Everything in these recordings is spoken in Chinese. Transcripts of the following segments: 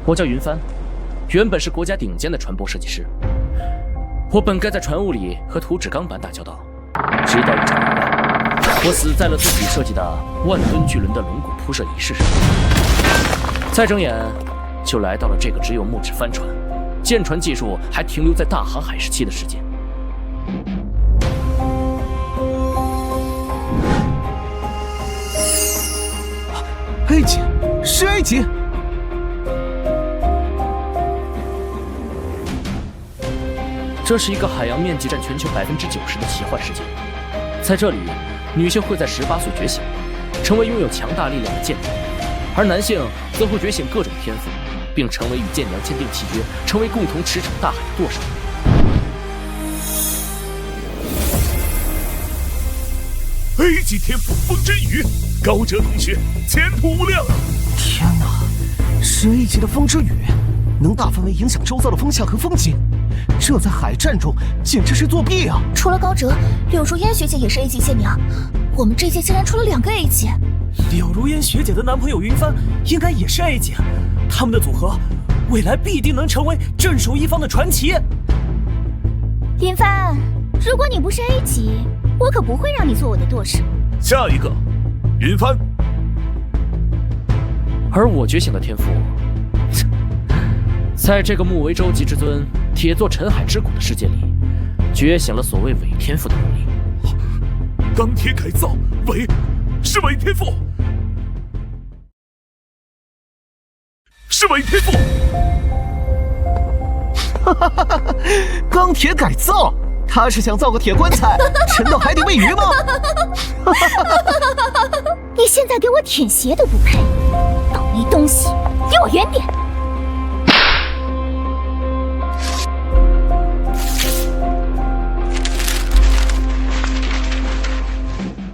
我叫云帆，原本是国家顶尖的船舶设计师。我本该在船坞里和图纸钢板打交道，直到一场意外，我死在了自己设计的万吨巨轮的龙骨铺设仪式上。再睁眼，就来到了这个只有木质帆船、舰船技术还停留在大航海时期的世界。埃及，是埃及！这是一个海洋面积占全球90%的奇幻世界，在这里，女性会在18岁觉醒，成为拥有强大力量的舰娘，而男性则会觉醒各种天赋，并成为与舰娘签订契约，成为共同驰骋大海的舵手。埃及天赋风之羽，高哲同学前途无量啊！天哪，是埃及的风之羽，能大范围影响周遭的风向和风景，这在海战中简直是作弊啊！除了高哲，柳如烟学姐也是 A 级舰娘，我们这届竟然出了2个 A 级。柳如烟学姐的男朋友云帆应该也是 A 级，他们的组合未来必定能成为镇守一方的传奇。林帆，如果你不是 A 级，我可不会让你做我的舵手。下一个，云帆。而我觉醒的天赋，在这个木为舟极之尊、铁作沉海之骨的世界里，觉醒了所谓伪天赋的能力。钢铁改造，是伪天赋，是伪天赋。钢铁改造。他是想造个铁棺材，沉到海底喂鱼吗？你现在给我舔鞋都不配，倒霉东西，离我远点！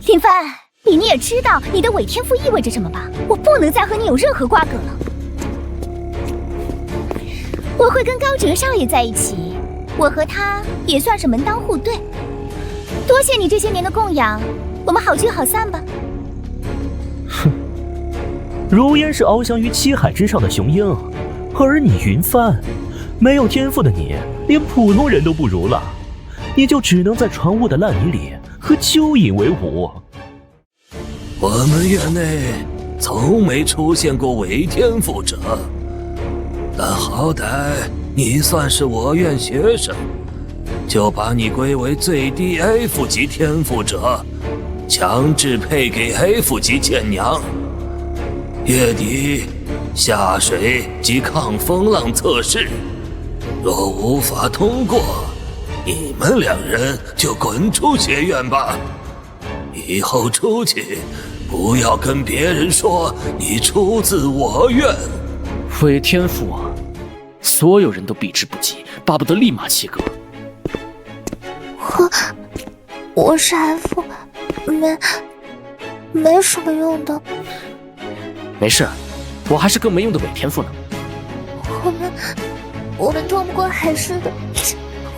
林帆，你也知道你的伪天赋意味着什么吧？我不能再和你有任何瓜葛了。我会跟高哲少爷在一起。我和他也算是门当户对，多谢你这些年的供养，我们好聚好散吧。哼，如烟是翱翔于七海之上的雄鹰，而你云帆，没有天赋的你，连普通人都不如了，你就只能在船坞的烂泥里和蚯蚓为伍。我们院内从没出现过伪天赋者，但好歹你算是我院学生，就把你归为最低 F 级天赋者，强制配给 F 级舰娘。月底下水及抗风浪测试，若无法通过，你们2人就滚出学院吧。以后出去不要跟别人说你出自我院。伪天赋啊，所有人都避之不及，巴不得立马切割。我是 F， 没什么用的。没事，我还是更没用的伪天赋呢。我们通不过海试的，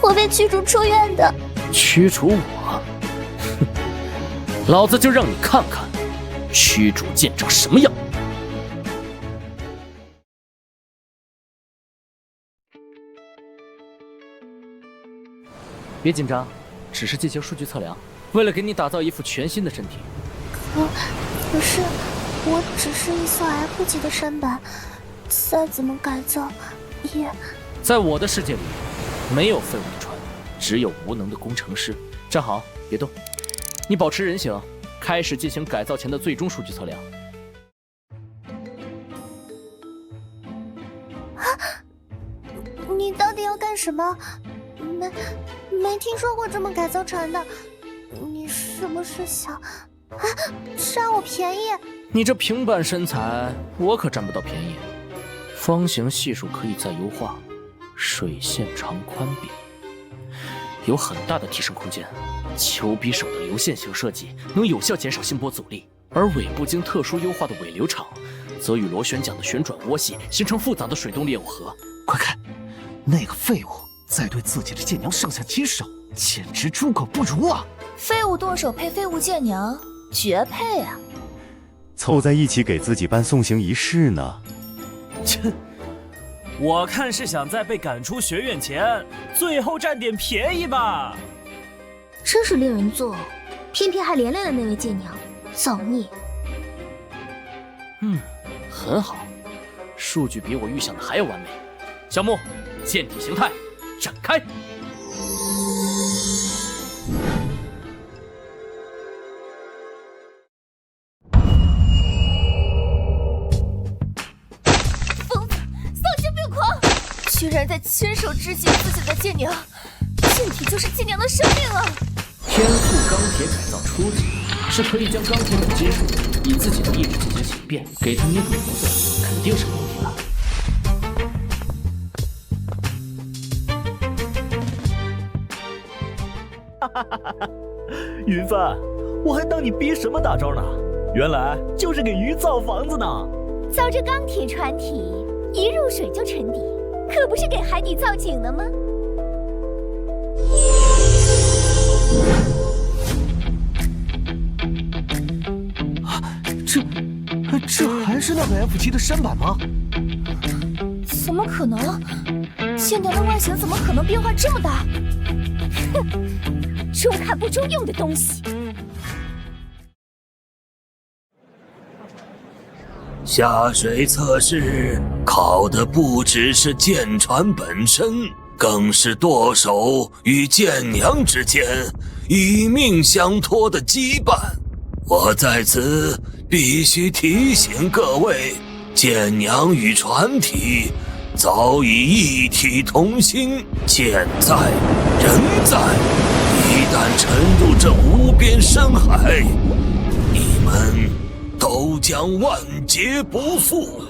会被驱逐出院的。驱逐我？哼，老子就让你看看驱逐舰长什么样。别紧张，只是进行数据测量，为了给你打造一副全新的身体。可是，我只是一艘 F 级的舢板，再怎么改造，也……在我的世界里，没有废物的船，只有无能的工程师。站好，别动，你保持人形，开始进行改造前的最终数据测量。你到底要干什么？没听说过这么改造船的，你是不是想占我便宜？你这平板身材，我可占不到便宜。方形系数可以再优化，水线长宽比有很大的提升空间。球匕首的流线型设计能有效减少心波阻力，而尾部经特殊优化的尾流场，则与螺旋桨的旋转涡系形成复杂的水动裂耦合。快看，那个废物在对自己的舰娘上下其手，简直猪狗不如啊！废物舵手配废物舰娘，绝配啊！凑在一起给自己办送行仪式呢。切，我看是想在被赶出学院前，最后占点便宜吧。真是令人作呕，偏偏还连累了那位剑娘，造孽！很好，数据比我预想的还要完美。小木，剑体形态展开。疯子，丧心病狂，居然在亲手肢解自己的剑娘，剑体就是剑娘的生命啊！天赋钢铁改造初级，是可以将钢铁等金属以自己的意志进行形变，给它捏个模子，肯定是没问题的。云帆，我还当你逼什么大招呢？原来就是给鱼造房子呢。造这钢铁船体，一入水就沉底，可不是给海底造井的吗？这还是那个 F 级的舢板吗？怎么可能？剑娘的外形怎么可能变化这么大？哼，中看不中用的东西！下水测试考的不只是剑船本身，更是舵手与剑娘之间以命相托的羁绊。我在此必须提醒各位，剑娘与船体早已一体同心，剑在人在，一旦沉入这无边深海，你们都将万劫不复。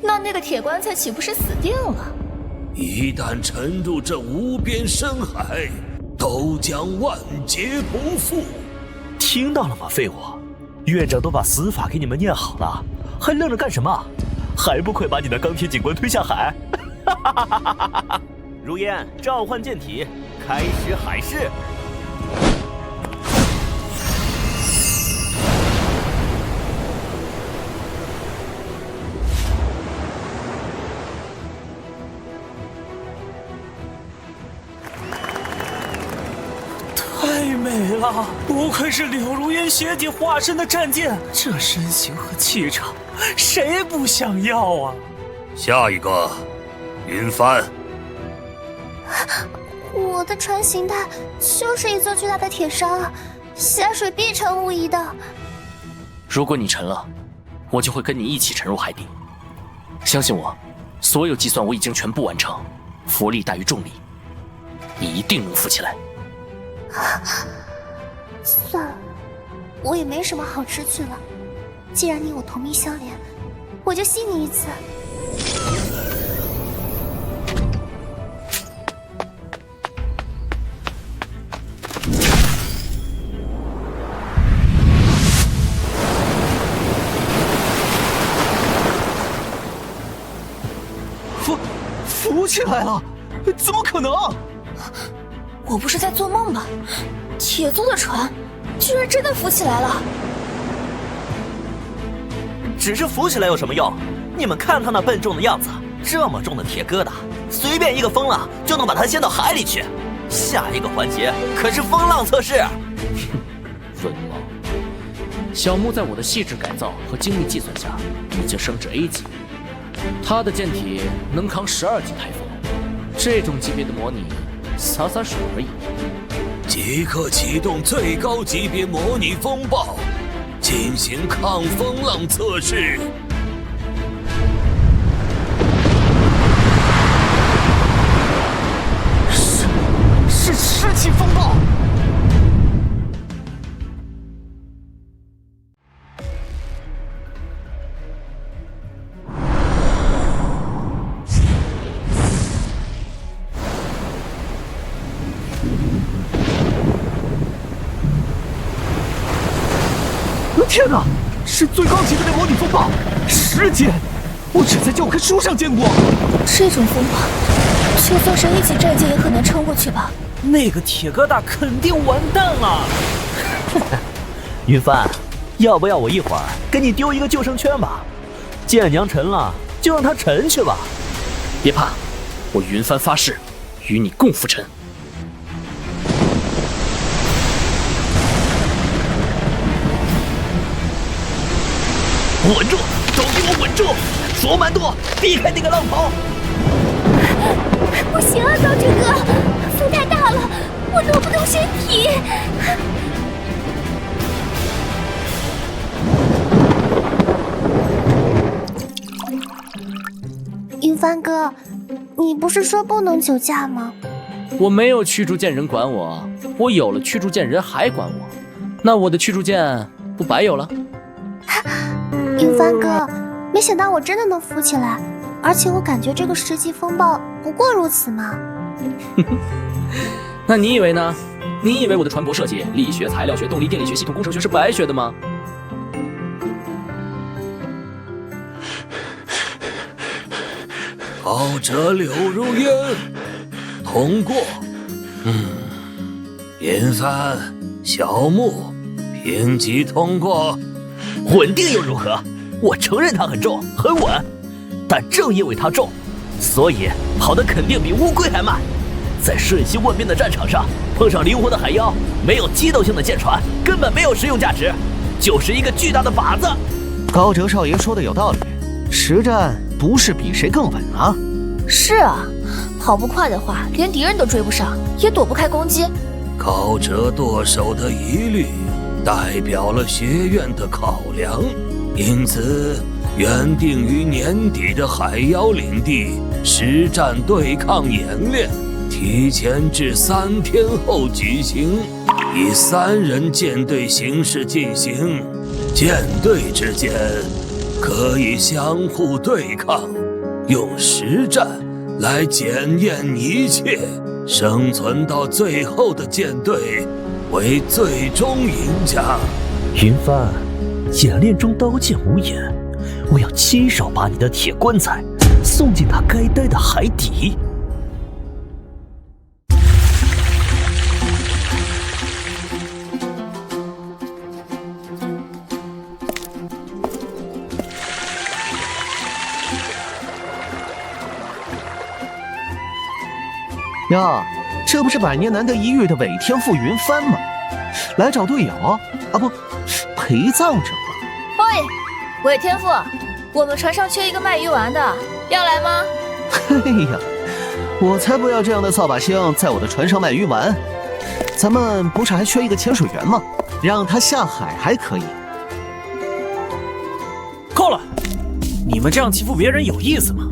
那个铁棺材岂不是死定了？一旦沉入这无边深海，都将万劫不复。听到了吗，废物！院长都把死法给你们念好了，还愣着干什么？还不快把你的钢铁警官推下海！如烟召唤剑体，开始海试。太美了，不愧是柳如烟学姐化身的战舰，这身形和气场，谁不想要啊？下一个，云帆。我的船形态就是一座巨大的铁山，下水必沉无疑的。如果你沉了，我就会跟你一起沉入海底。相信我，所有计算我已经全部完成，浮力大于重力，你一定能浮起来。算了，我也没什么好失去了。既然你我同命相连，我就信你一次。浮起来了？怎么可能？我不是在做梦吧？铁做的船，居然真的浮起来了！只是浮起来有什么用？你们看他那笨重的样子，这么重的铁疙瘩，随便一个风浪就能把它掀到海里去。下一个环节可是风浪测试。文盲！小木在我的细致改造和精密计算下，已经升至 A 级。他的舰体能扛12级台风，这种级别的模拟，洒洒水而已。即刻启动最高级别模拟风暴，进行抗风浪测试。是湿气风暴。天哪，是最高级别的模拟风暴，10阶，我只在教科书上见过。这种风暴，就算是A级战舰也很难撑过去吧？那个铁疙瘩肯定完蛋了。云帆，要不要我一会儿给你丢一个救生圈吧？剑娘沉了，就让她沉去吧。别怕，我云帆发誓，与你共浮沉。稳住！都给我稳住！索满舵，避开那个浪头！不行啊，高哲哥，风太大了，我挪不动身体。云帆哥，你不是说不能酒驾吗？我没有驱逐剑人管我，我有了驱逐剑人还管我，那我的驱逐剑不白有了？云帆哥，没想到我真的能浮起来，而且我感觉这个10级风暴不过如此嘛。那你以为呢？你以为我的船舶设计、力学、材料学、动力电力学、系统工程学是白学的吗？高哲柳如烟，通过。云帆、小木，评级通过。稳定又如何？我承认它很重，很稳，但正因为它重，所以跑得肯定比乌龟还慢。在瞬息万变的战场上，碰上灵活的海妖，没有机动性的舰船，根本没有实用价值，就是一个巨大的靶子。高哲少爷说的有道理，实战不是比谁更稳啊。是啊，跑不快的话，连敌人都追不上，也躲不开攻击。高哲舵手的疑虑，代表了学院的考量，因此原定于年底的海妖领地实战对抗演练，提前至3天后举行，以3人舰队形式进行，舰队之间可以相互对抗，用实战来检验一切，生存到最后的舰队为最终赢家。云帆，演练中刀剑无眼，我要亲手把你的铁棺材送进它该待的海底。呀，这不是百年难得一遇的伪天赋云帆吗？来找队友啊不，陪葬者。喂，伪天赋，我们船上缺一个卖鱼丸的，要来吗？嘿呀，我才不要这样的扫把星在我的船上卖鱼丸。咱们不是还缺一个潜水员吗？让他下海还可以。够了，你们这样欺负别人有意思吗？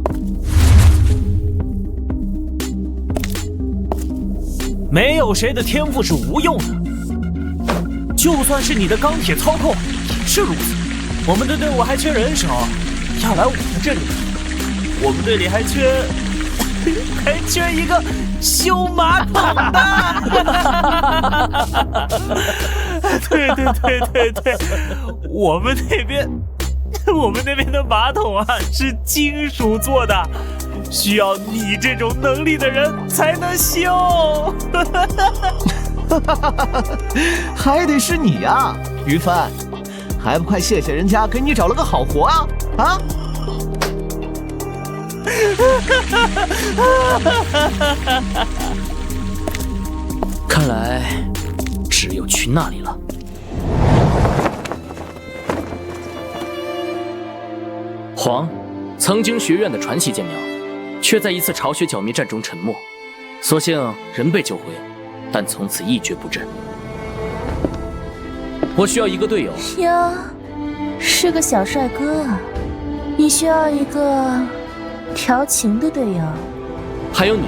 没有谁的天赋是无用的，就算是你的钢铁操控也是如此。我们的队伍还缺人手，要来我们这里。我们队里还缺一个修马桶的。对，我们那边的马桶啊是金属做的。需要你这种能力的人才能修。还得是你呀，于帆，还不快谢谢人家给你找了个好活啊！啊！看来只有去那里了。黄，曾经学院的传奇剑苗，却在一次巢穴剿灭战中沉没，所幸人被救回，但从此一蹶不振。我需要一个队友。哟，是个小帅哥啊！你需要一个调情的队友。还有你，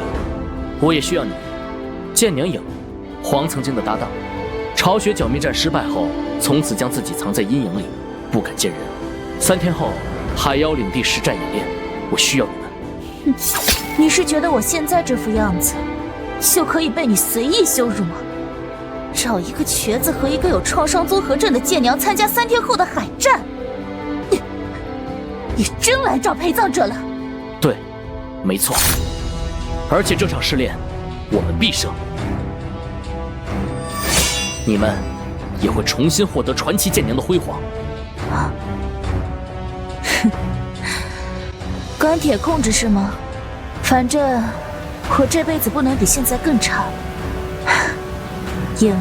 我也需要你。剑娘影，黄曾经的搭档，巢穴剿灭战失败后，从此将自己藏在阴影里，不敢见人。3天后，海妖领地实战演练，我需要你们。你是觉得我现在这副样子，就可以被你随意羞辱吗？找一个瘸子和一个有创伤综合症的剑娘参加3天后的海战，你真来找陪葬者了？对，没错。而且这场试炼，我们必胜。你们也会重新获得传奇剑娘的辉煌。哼，钢铁控制是吗？反正我这辈子不能比现在更差。鹰，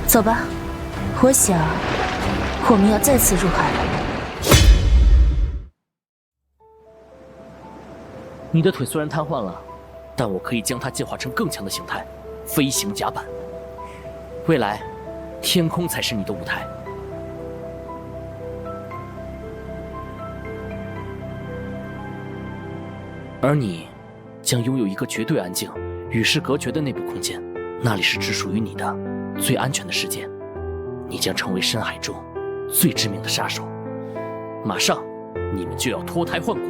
走吧，我想我们要再次入海。你的腿虽然瘫痪了，但我可以将它进化成更强的形态——飞行甲板。未来，天空才是你的舞台。而你将拥有一个绝对安静、与世隔绝的内部空间，那里是只属于你的、最安全的世界。你将成为深海中最致命的杀手。马上，你们就要脱胎换骨。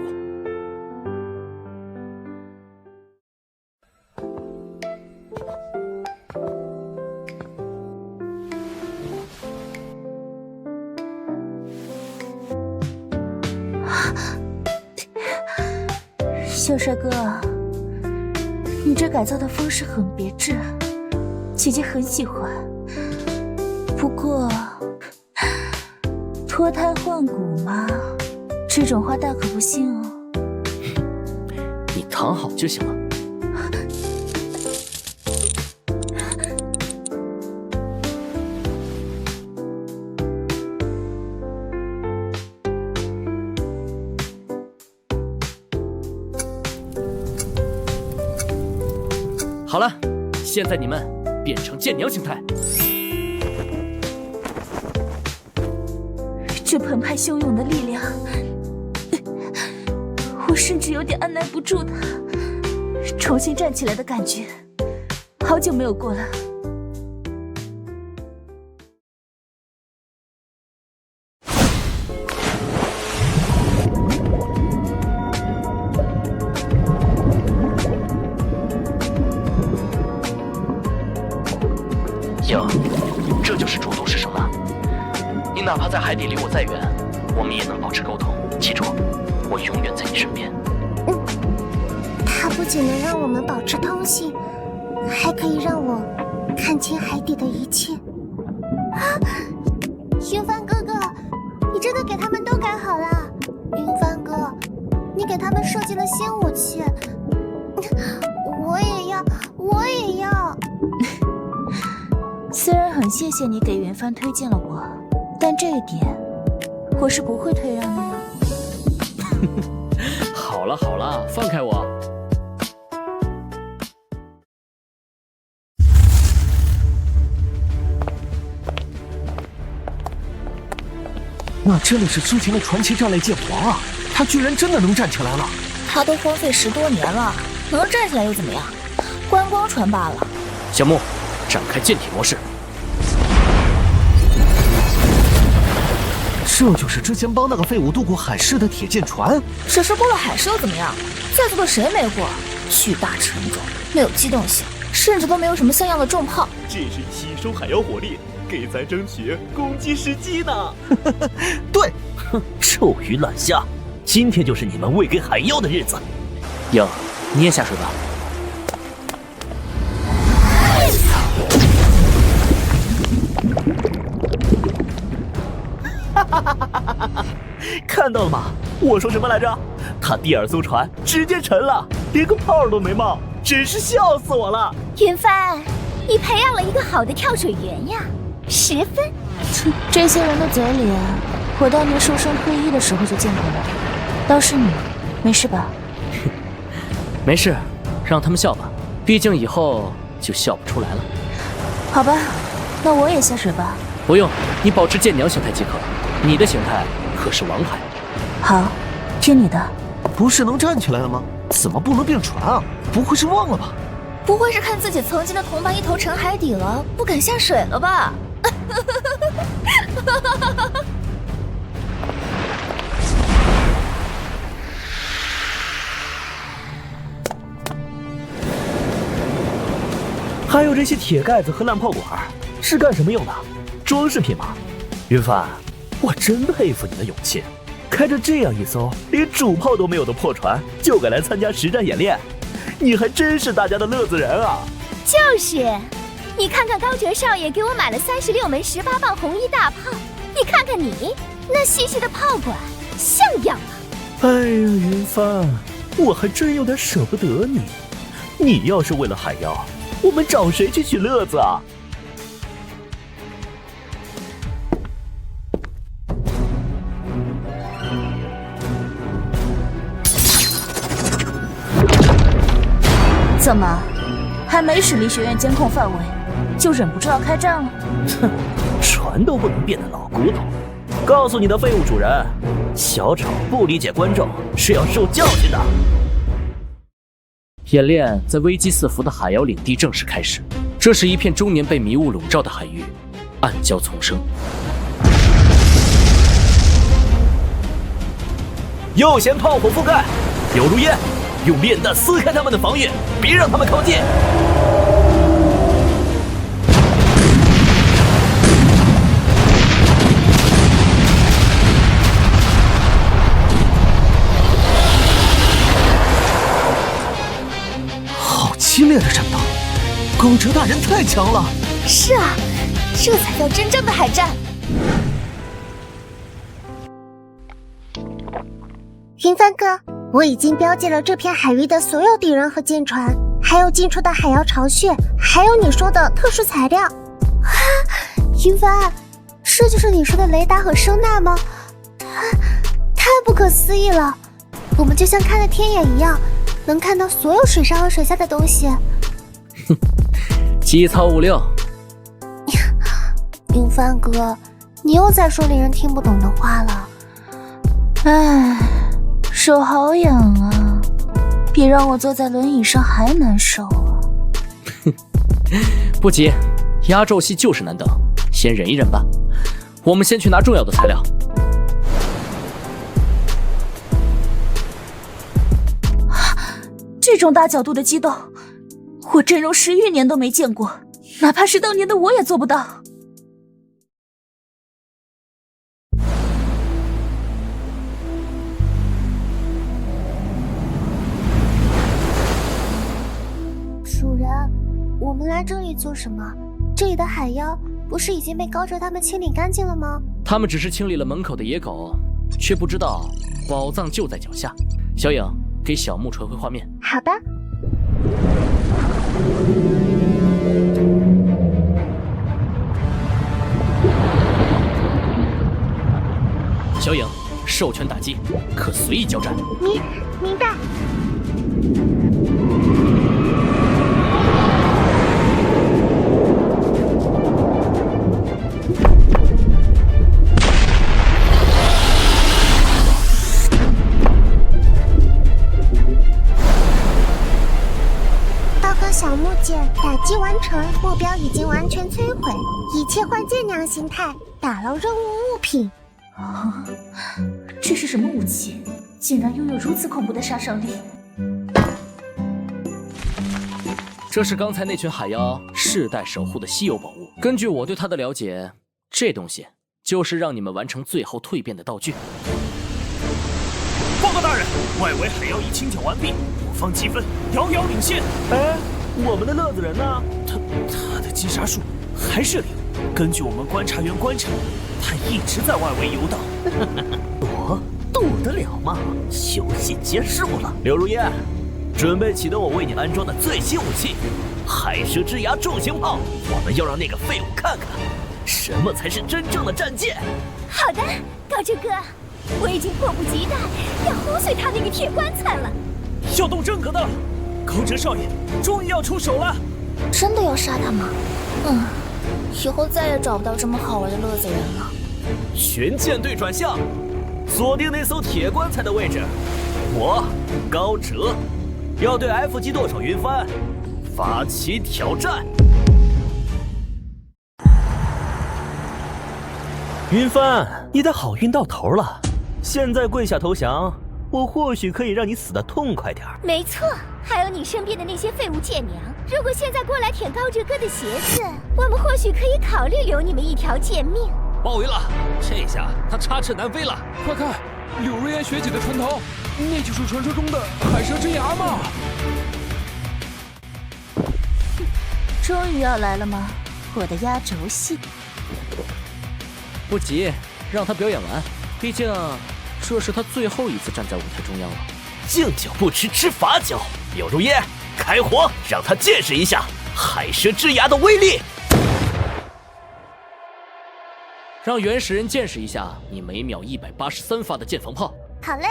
小帅哥，你这改造的方式很别致，姐姐很喜欢。不过，脱胎换骨嘛，这种话大可不信哦。你躺好就行了。好了，现在你们变成舰娘形态。这澎湃汹涌的力量，我甚至有点按耐不住它。重新站起来的感觉，好久没有过了。鹰，这就是主动式声呐。你哪怕在海底离我再远，我们也能保持沟通。记住，我永远在你身边。它不仅能让我们保持通信，还可以让我看清海底的一切。啊，云帆哥哥，你真的给他们都改好了？云帆哥，你给他们设计了新武器，我也要，我也要。虽然很谢谢你给云帆推荐了我，但这一点我是不会退让的哟。好了好了，放开我。那真的是之前的传奇战类剑皇啊！他居然真的能站起来了。他都荒废10多年了，能站起来又怎么样？观光船罢了。小木，展开舰体模式。这就是之前帮那个废物渡过海市的铁剑船。只是过了海市又怎么样？在座的谁没过？巨大沉重，没有机动性，甚至都没有什么像样的重炮。这是吸收海妖火力，给咱争取攻击时机呢。对，臭鱼烂虾，今天就是你们喂给海妖的日子。鹰，你也下水吧。看到了吗？我说什么来着？他第2艘船直接沉了，连个泡都没冒，真是笑死我了。云帆，你培养了一个好的跳水员呀，10分。这些人的嘴脸，我当年受伤退役的时候就见过了。倒是你，没事吧？没事，让他们笑吧，毕竟以后就笑不出来了。好吧，那我也下水吧。不用，你保持舰娘形态即可。你的形态可是王海。好，听你的。不是能站起来了吗？怎么不能变船啊？不会是忘了吧？不会是看自己曾经的同伴一头沉海底了，不敢下水了吧？还有这些铁盖子和烂炮管，是干什么用的？装饰品吗？云帆，我真佩服你的勇气，开着这样一艘连主炮都没有的破船，就敢来参加实战演练，你还真是大家的乐子人啊！就是，你看看高哲少爷给我买了36门18磅红衣大炮，你看看你那细细的炮管，像样吗？哎呀，云帆，我还真有点舍不得你。你要是为了海妖，我们找谁去取乐子啊？怎么，还没驶离学院监控范围，就忍不住要开战了？哼，船都不能变得老古董。告诉你的废物主人，小丑不理解观众是要受教训的。演练在危机四伏的海妖领地正式开始。这是一片终年被迷雾笼罩的海域，暗礁丛生。右舷炮火覆盖，有如烟，用炼弹撕开他们的防御，别让他们靠近。好激烈的战斗，高哲大人太强了。是啊，这才叫真正的海战。云帆哥，我已经标记了这片海域的所有敌人和舰船，还有进出的海妖巢穴，还有你说的特殊材料。云帆，这就是你说的雷达和声呐吗？太不可思议了！我们就像看了天眼一样，能看到所有水上和水下的东西。哼，机操物六。云帆哥，你又在说令人听不懂的话了。唉，手好痒啊，比让我坐在轮椅上还难受啊。不急，压轴戏就是难等，先忍一忍吧。我们先去拿重要的材料。这种大角度的激斗，我真容10余年都没见过，哪怕是当年的我也做不到。主人，我们来这里做什么？这里的海妖不是已经被高哲他们清理干净了吗？他们只是清理了门口的野狗，却不知道宝藏就在脚下。小影，给小木传回画面。好的。小影，授权打击，可随意交战。明白。小木剑打击完成，目标已经完全摧毁，已切换舰娘形态，打捞任务物品。啊，这是什么武器？竟然拥有如此恐怖的杀伤力！这是刚才那群海妖世代守护的稀有宝物。根据我对它的了解，这东西就是让你们完成最后蜕变的道具。报告大人，外围海妖已清剿完毕，我方积分遥遥领先。哎，我们的乐子人呢？他的击杀数还是0。根据我们观察员观察，他一直在外围游荡。躲得了吗？游戏结束了。刘如烟，准备启动我为你安装的最新武器——海蛇之牙重型炮。我们要让那个废物看看，什么才是真正的战舰。好的，高哲哥，我已经迫不及待要轰碎他那个铁棺材了。要动真格的了，高哲少爷终于要出手了。真的要杀他吗？以后再也找不到这么好玩的乐子人了。全舰队转向，锁定那艘铁棺材的位置。我高哲要对 F 级舵手云帆发起挑战。云帆，你的好运到头了，现在跪下投降，我或许可以让你死得痛快点。没错，还有你身边的那些废物舰娘，如果现在过来舔高哲哥的鞋子，我们或许可以考虑留你们一条贱命。鲍鱼了，这下他插翅难飞了。快看，柳如烟学姐的船头，那就是传说中的海蛇之牙嘛！终于要来了吗？我的压轴戏。不急，让他表演完，毕竟这是他最后一次站在舞台中央了。敬酒不吃吃罚酒。柳如烟，开火，让他见识一下海蛇之牙的威力。让原始人见识一下你每秒183发的剑防炮。好嘞。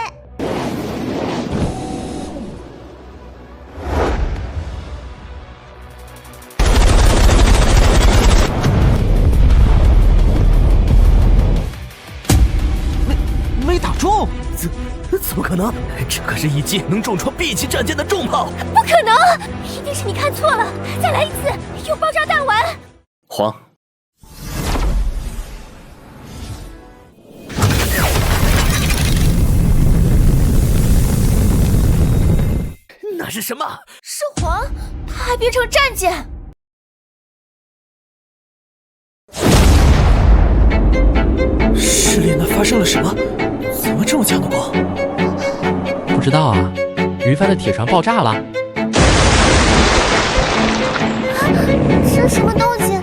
没打中，怎么可能？这可是一击能重创 B 级战舰的重炮！不可能，一定是你看错了。再来一次，用爆炸弹丸。黄。那是什么？是黄，它还变成战舰。失联的发生了什么？怎么这么强的光？不知道啊，云帆的铁船爆炸了。这什么动静？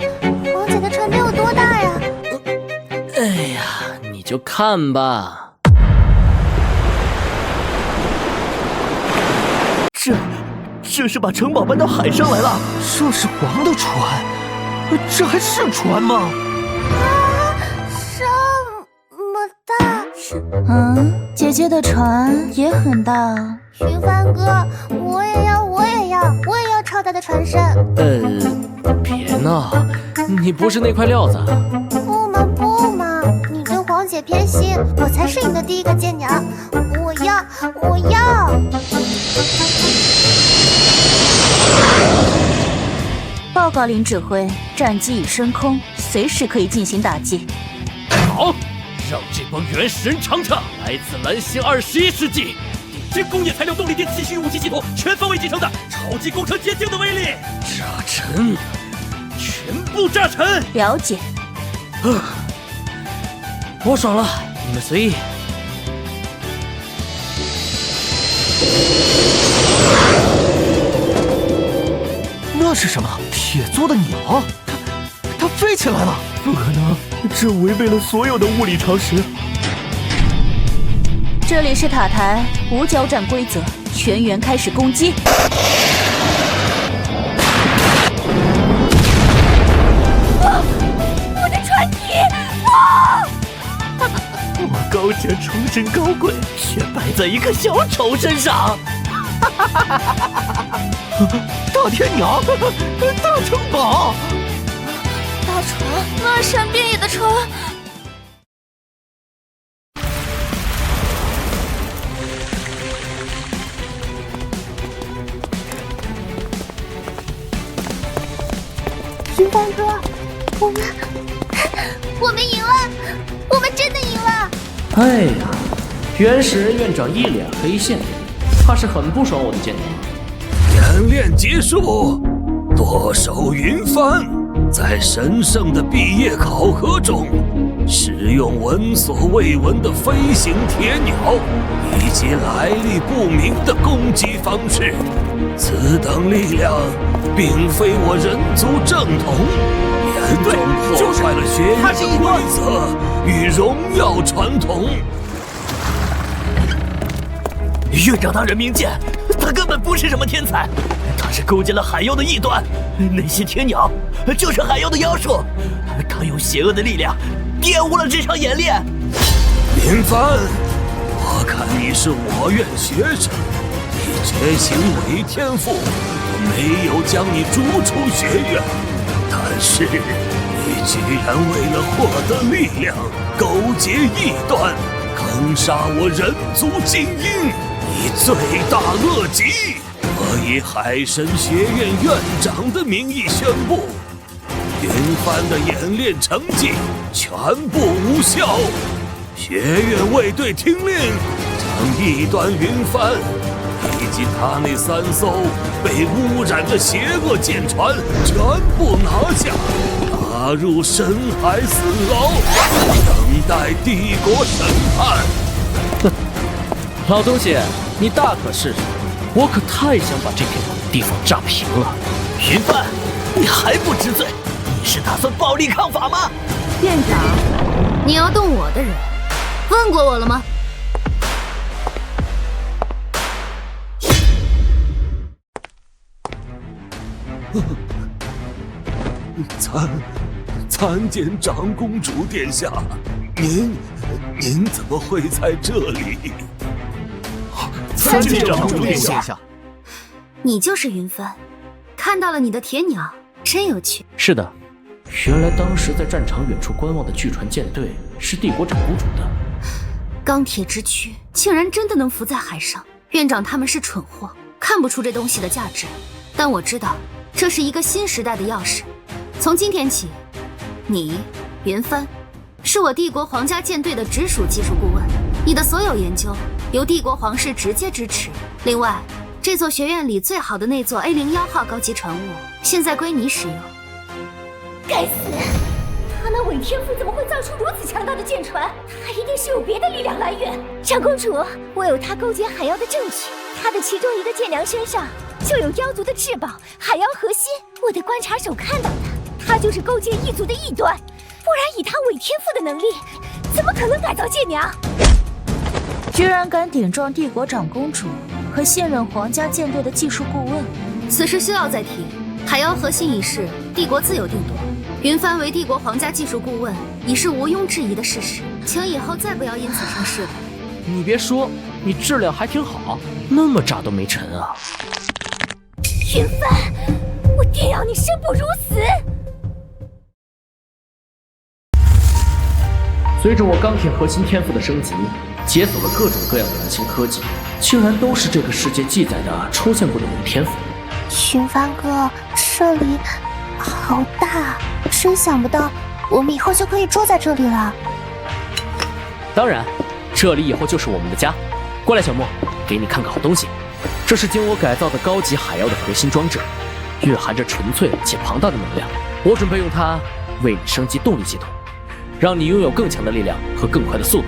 王姐的船得有多大呀？哎呀，你就看吧。这是把城堡搬到海上来了。这是黄的船，这还是船吗？这么大！姐姐的船也很大。云帆哥，我也要超大的船身。别闹，你不是那块料子。不嘛，你对黄姐偏心，我才是你的第一个舰娘。我要。报告林指挥，战机已升空，随时可以进行打击。好，让这帮原始人尝尝来自蓝星21世纪顶尖工业材料动力电气驱武器系统全方位集成的超级工程结晶的威力！炸沉，全部炸沉！了解。我爽了，你们随意。那是什么？铁做的鸟？它飞起来了！不可能，这违背了所有的物理常识。这里是塔台，无交战规则，全员开始攻击。我的船体！我高者重生高贵，却败在一个小丑身上。大天鸟，大城堡，大船，那闪变野的船。云帆哥，我们赢了，我们真的赢了！哎呀，原始人院长一脸黑线，怕是很不爽我的舰娘。演练结束，舵手云帆在神圣的毕业考核中，使用闻所未闻的飞行铁鸟以及来历不明的攻击方式。此等力量并非我人族正统，严重破坏了学院的规则与荣耀传统。院长大人明鉴，他根本不是什么天才，他是构建了海妖的异端，那些铁鸟就是海妖的妖术，他用邪恶的力量玷污了这场演练。林帆，我看你是我院学生，你觉醒伪天赋，我没有将你逐出学院，但是你居然为了获得力量，勾结异端，坑杀我人族精英，你罪大恶极！我以海神学院院长的名义宣布，云帆的演练成绩全部无效。学院卫队听令，将异端云帆以及他那3艘被污染的邪恶舰船全部拿下，打入深海死牢，等待帝国审判。哼，老东西，你大可试试，我可太想把这片地方炸平了。云帆，你还不知罪？你是打算暴力抗法吗？院长，你要动我的人，问过我了吗？参见长公主殿下，您怎么会在这里？参见长公主殿下。你就是云帆，看到了你的铁鸟，真有趣。是的，原来当时在战场远处观望的巨船舰队是帝国长公主的。钢铁之躯竟然真的能浮在海上，院长他们是蠢货，看不出这东西的价值。但我知道，这是一个新时代的钥匙。从今天起，你云帆是我帝国皇家舰队的直属技术顾问，你的所有研究由帝国皇室直接支持。另外，这座学院里最好的那座 A01号高级船坞，现在归你使用。该死！他那伪天赋怎么会造出如此强大的舰船？他一定是有别的力量来源。长公主，我有他勾结海妖的证据，他的其中一个舰娘身上就有妖族的至宝海妖核心，我的观察手看到的，他就是勾结异族的异端。不然以他伪天赋的能力，怎么可能改造舰娘？居然敢顶撞帝国长公主和现任皇家舰队的技术顾问，此事需要再提。海妖核心一事，帝国自有定夺。云帆为帝国皇家技术顾问，已是毋庸置疑的事实，请以后再不要因此生事了。你别说，你质量还挺好，那么渣都没沉啊！云帆，我定要你生不如死！随着我钢铁核心天赋的升级，解锁了各种各样的蓝星科技，竟然都是这个世界记载的出现过的伪天赋。云帆哥，这里好大，真想不到我们以后就可以住在这里了。当然，这里以后就是我们的家。过来，小莫，给你看个好东西。这是经我改造的高级海妖的核心装置，蕴含着纯粹且庞大的能量。我准备用它为你升级动力系统，让你拥有更强的力量和更快的速度。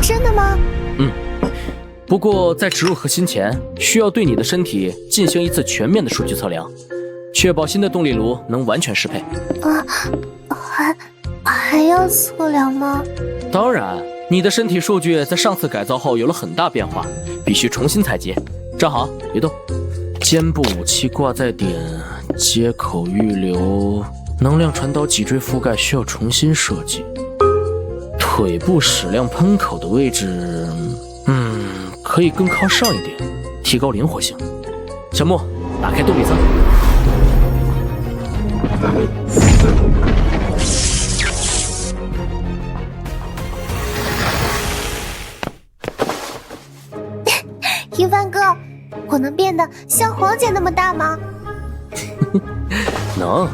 真的吗？不过在植入核心前，需要对你的身体进行一次全面的数据测量，确保新的动力炉能完全适配。还要测量吗？当然，你的身体数据在上次改造后有了很大变化，必须重新采集。站好，别动。肩部武器挂在点，接口预留，能量传导脊椎覆盖需要重新设计。腿部矢量喷口的位置，可以更靠上一点，提高灵活性。小莫，打开动力舱。云帆哥，我能变得像黄姐那么大吗？能，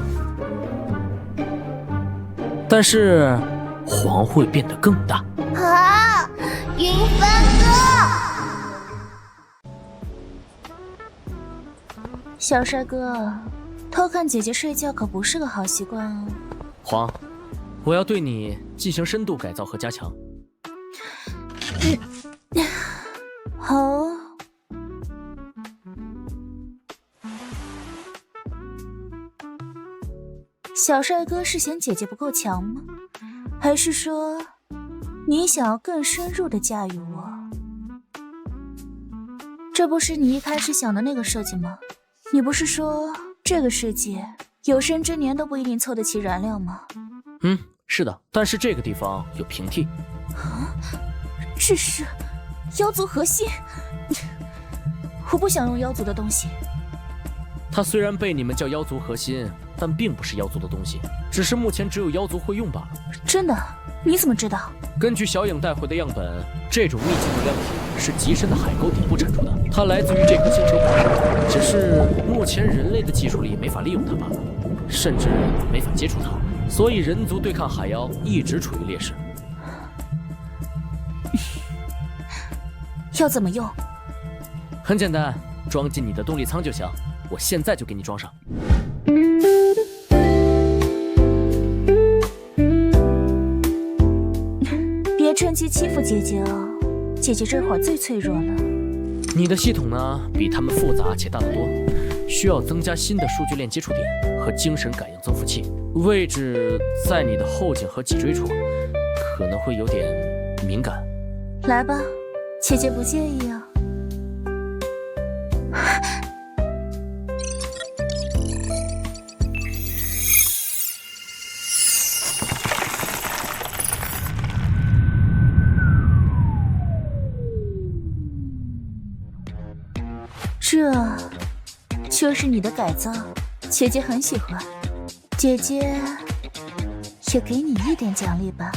但是黄会变得更大。啊，云帆哥！小帅哥，偷看姐姐睡觉可不是个好习惯哦。黄，我要对你进行深度改造和加强。好哦。小帅哥是嫌姐姐不够强吗？还是说你想要更深入的驾驭我？这不是你一开始想的那个设计吗？你不是说这个世界有生之年都不一定凑得齐燃料吗？是的，但是这个地方有平替。这是妖族核心，我不想用妖族的东西。它虽然被你们叫妖族核心，但并不是妖族的东西，只是目前只有妖族会用罢了。真的？你怎么知道？根据小影带回的样本，这种密集能量体是极深的海沟底部产出的，它来自于这颗星球本身，只是目前人类的技术力没法利用它罢了，甚至没法接触它，所以人族对抗海妖一直处于劣势。要怎么用？很简单，装进你的动力舱就行。我现在就给你装上。别趁机欺负姐姐哦，姐姐这会儿最脆弱了。你的系统呢，比他们复杂且大得多，需要增加新的数据链接触点和精神感应增幅器，位置在你的后颈和脊椎处，可能会有点敏感。来吧，姐姐不介意啊。这就是你的改造，姐姐很喜欢。姐姐也给你一点奖励吧。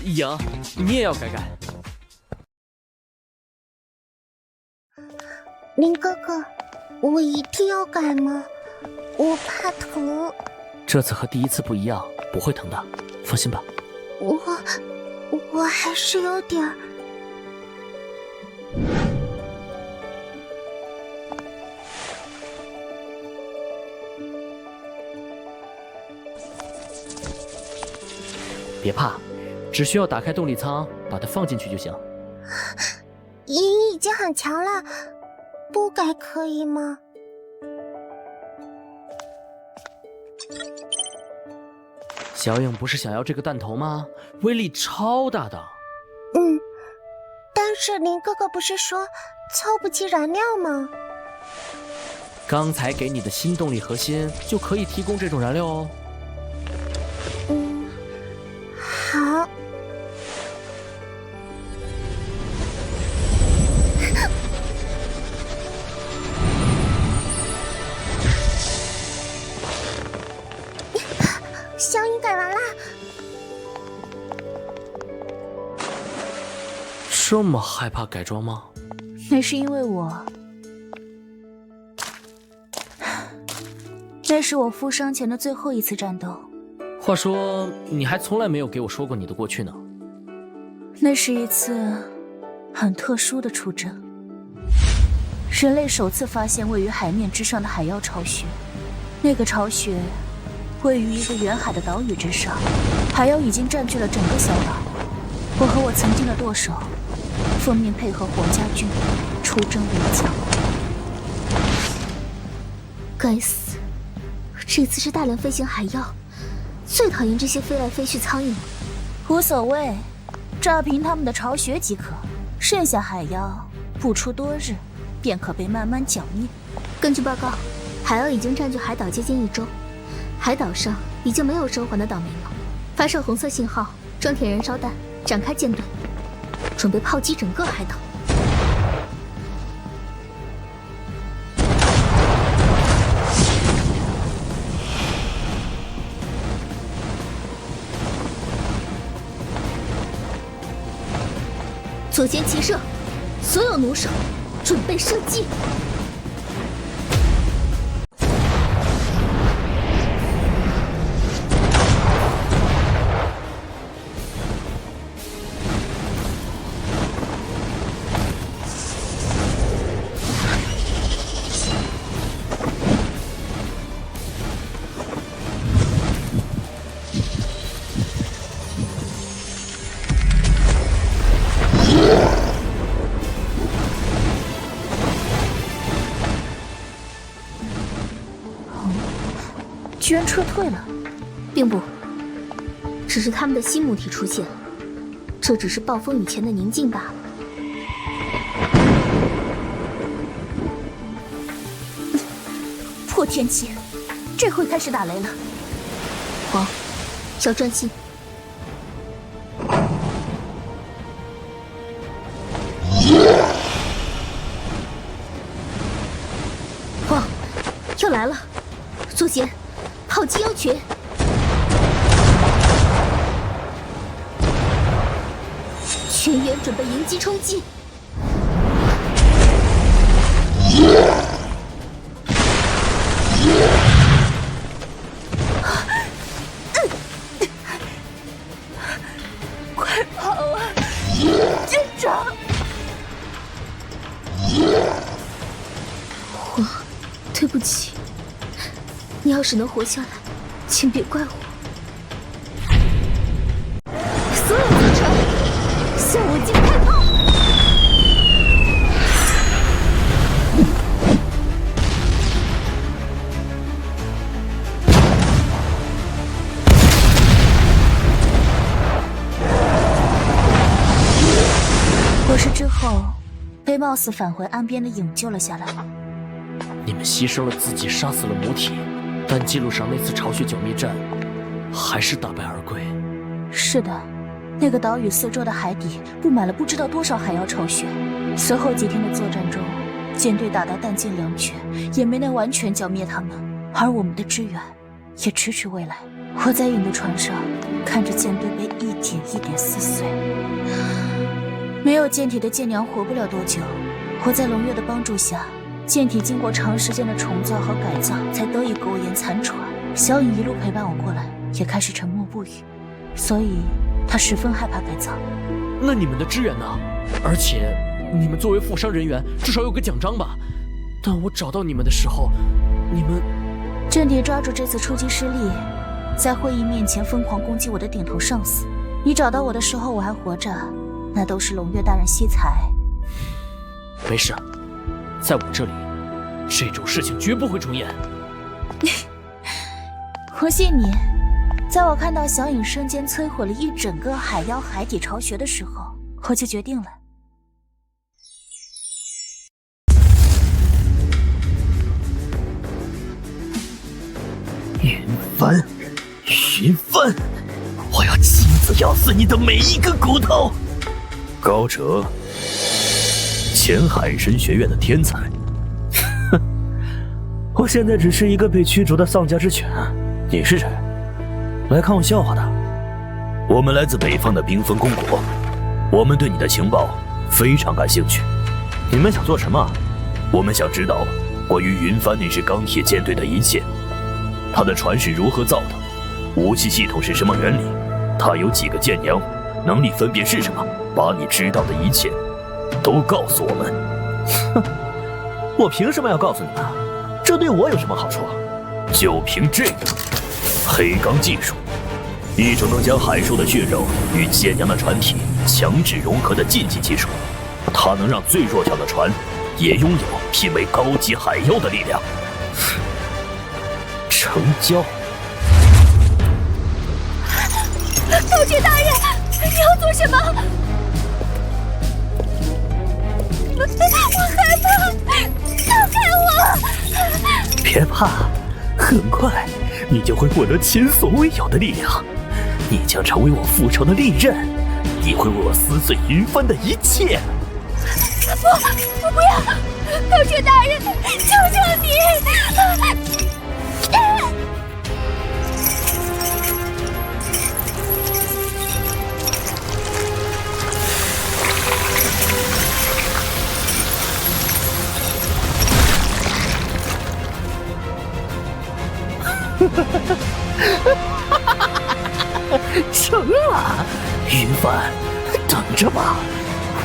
颖，你也要改改。林哥哥，我一定要改吗？我怕疼。这次和第一次不一样，不会疼的，放心吧。我还是有点儿。别怕，只需要打开动力舱，把它放进去就行。莹已经很强了，不改可以吗？小影不是想要这个弹头吗？威力超大的。但是林哥哥不是说凑不齐燃料吗？刚才给你的新动力核心就可以提供这种燃料哦。好。小影改完啦。这么害怕改装吗？那是因为那是我负伤前的最后一次战斗。话说，你还从来没有给我说过你的过去呢。那是一次很特殊的出征，人类首次发现位于海面之上的海妖巢穴。那个巢穴位于一个远海的岛屿之上，海妖已经占据了整个小岛。我和我曾经的舵手奉命配合火家军出征围剿。该死！这次是大量飞行海妖，最讨厌这些飞来飞去苍蝇。无所谓，炸平他们的巢穴即可。剩下海妖不出多日，便可被慢慢剿灭。根据报告，海妖已经占据海岛接近1周，海岛上已经没有生还的岛民了。发射红色信号，装填燃烧弹，展开舰队，准备炮击整个海岛。左舷齐射，所有弩手准备射击。居然撤退了，并不，只是他们的新母体出现了，这只是暴风雨前的宁静罢了。破天气，这回开始打雷了。黄，要专心。黄，要来了，左舷。炮击妖群，全员准备迎击冲击。快跑啊，舰长！我，对不起。你要是能活下来，请别怪我。所有组成，向我进开炮！我是之后被貌似返回岸边的影救了下来。你们牺牲了自己，杀死了母体。但记录上那次巢穴剿灭战，还是大败而归。是的，那个岛屿四周的海底布满了不知道多少海妖巢穴。随后几天的作战中，舰队打得弹尽粮绝，也没能完全剿灭他们，而我们的支援也迟迟未来。我在影的船上看着舰队被一点一点撕碎，没有舰体的舰娘活不了多久。我在龙月的帮助下，舰体经过长时间的重造和改造，才得以苟延残喘。小影一路陪伴我过来，也开始沉默不语，所以他十分害怕改造。那你们的支援呢？而且你们作为负伤人员，至少有个奖章吧？但我找到你们的时候，你们……阵地抓住这次出击失利，在会议面前疯狂攻击我的顶头上司。你找到我的时候我还活着，那都是龙月大人惜才。没事，在我这里，这种事情绝不会重演。我信你。在我看到小影瞬间摧毁了一整个海妖海底巢穴的时候，我就决定了。云帆，我要亲自咬碎你的每一个骨头！高哲，前海神学院的天才。哼，我现在只是一个被驱逐的丧家之犬。你是谁？来看我笑话的？我们来自北方的冰封公国，我们对你的情报非常感兴趣。你们想做什么？我们想知道关于云帆那支钢铁舰队的一切。他的船是如何造的？武器系统是什么原理？他有几个舰娘？能力分别是什么？把你知道的一切都告诉我们。哼，我凭什么要告诉你们？这对我有什么好处？就凭这个黑钢技术，一种能将海兽的血肉与舰娘的船体强制融合的禁忌技术，它能让最弱小的船也拥有媲美高级海妖的力量。成交。道具大人，你要做什么？我害怕，放开我！别怕，很快你就会获得前所未有的力量，你将成为我复仇的利刃，你会为我撕碎云帆的一切。我不要！道具大人，求求你！成了，云帆，等着吧，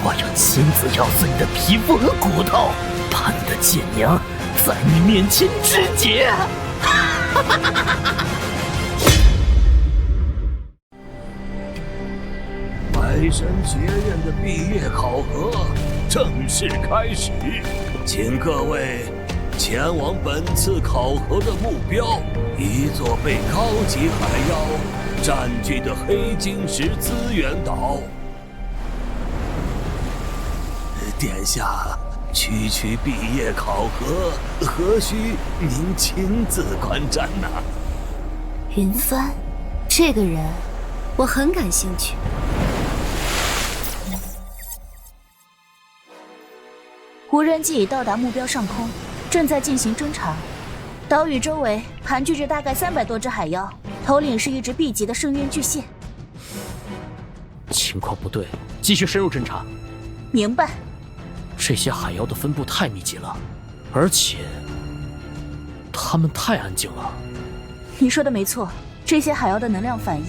我要亲自咬碎你的皮肤和骨头，把你的舰娘在你面前肢解。海神学院的毕业考核正式开始，请各位前往本次考核的目标——一座被高级海妖占据的黑晶石资源岛。殿下，区区毕业考核，何须您亲自观战呢？云帆，这个人我很感兴趣。无人机已到达目标上空，正在进行侦查。岛屿周围盘踞着大概300多只海妖，头领是一只 B 级的深渊巨蟹。情况不对，继续深入侦查。明白。这些海妖的分布太密集了，而且他们太安静了。你说的没错，这些海妖的能量反应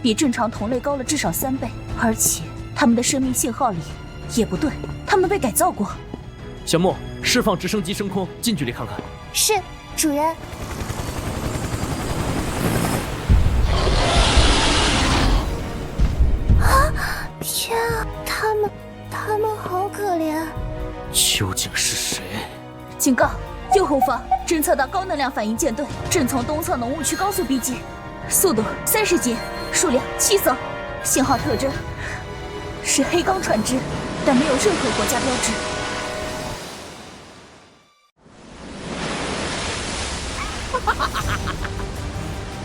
比正常同类高了至少3倍，而且他们的生命信号里也不对，他们被改造过。小莫，释放直升机升空，近距离看看。是，主人。啊！天啊，他们好可怜。究竟是谁？警告！右后方侦测到高能量反应舰队正从东侧浓雾区高速逼近，速度30级，数量7艘，信号特征是黑钢船只，但没有任何国家标志。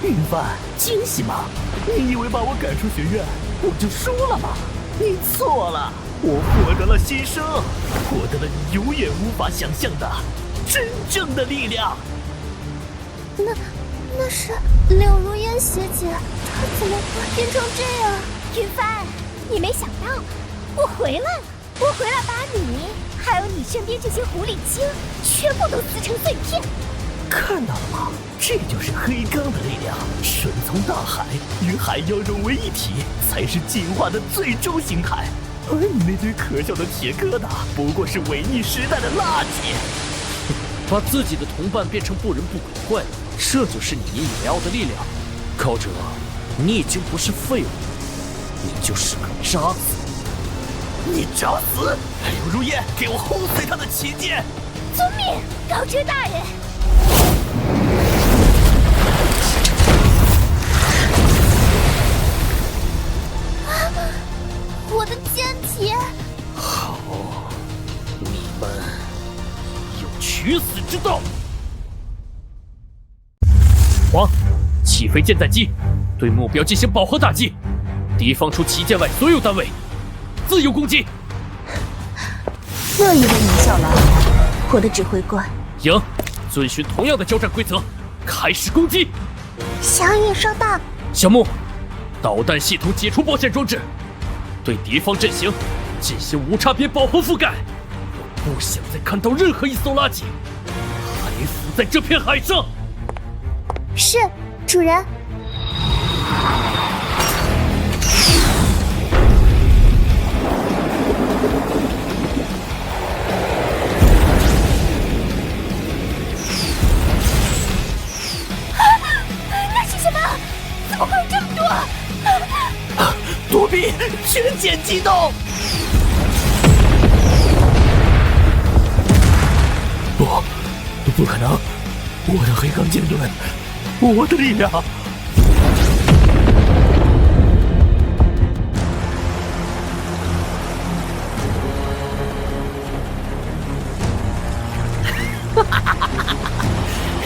云帆，惊喜吗？你以为把我赶出学院，我就输了吗？你错了，我获得了新生，获得了你永远无法想象的真正的力量。那是柳如烟学姐，她怎么会变成这样？云帆，你没想到我回来了，我回来把你还有你身边这些狐狸精全部都撕成碎片。看到了吗？这就是黑钢的力量，顺从大海，与海妖融为一体，才是进化的最终形态。而你那堆可笑的铁疙瘩，不过是违逆时代的垃圾。把自己的同伴变成不人不鬼怪，这就是你引以为傲的力量。高哲，你已经不是废物，你就是个渣子。你找死！柳如烟，给我轰碎他的旗舰！遵命，高哲大人。我的剑体！好，你们有取死之道。王，起飞舰载机，对目标进行饱和打击，敌方除旗舰外所有单位自由攻击。乐意为您效劳，我的指挥官。赢，遵循同样的交战规则，开始攻击。小雨收到。小木，导弹系统解除保险装置，对敌方阵型进行无差别饱和覆盖。我不想再看到任何一艘垃圾还浮在这片海上。是，主人。那是什么？怎么会有这么多？躲避，全舰机动！不可能！我的黑钢剑盾，我的力量！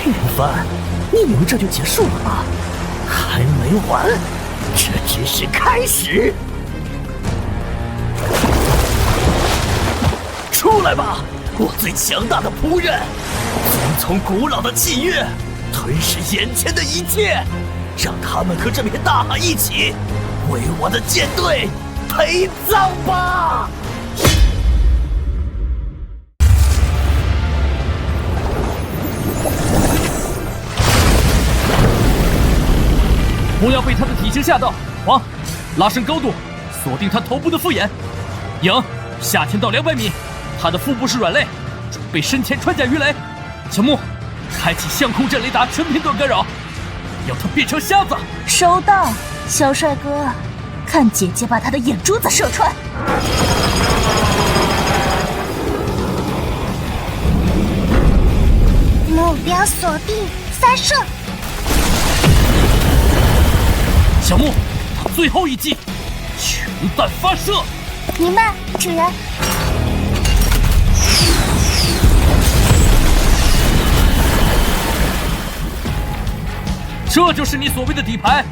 云帆，你以为这就结束了吗？还没完，这只是开始！出来吧，我最强大的仆人！遵从古老的契约，吞噬眼前的一切，让他们和这片大海一起为我的舰队陪葬吧！不要被他的体型吓到，王，拉升高度，锁定他头部的复眼。影，下潜到200米，他的腹部是软肋，准备深潜穿甲鱼雷。小木，开启相控阵雷达全频段干扰，要他变成瞎子。收到，小帅哥，看姐姐把他的眼珠子射穿。目标锁定，发射！小木，最后一击，全弹发射！明白，主人。这就是你所谓的底牌？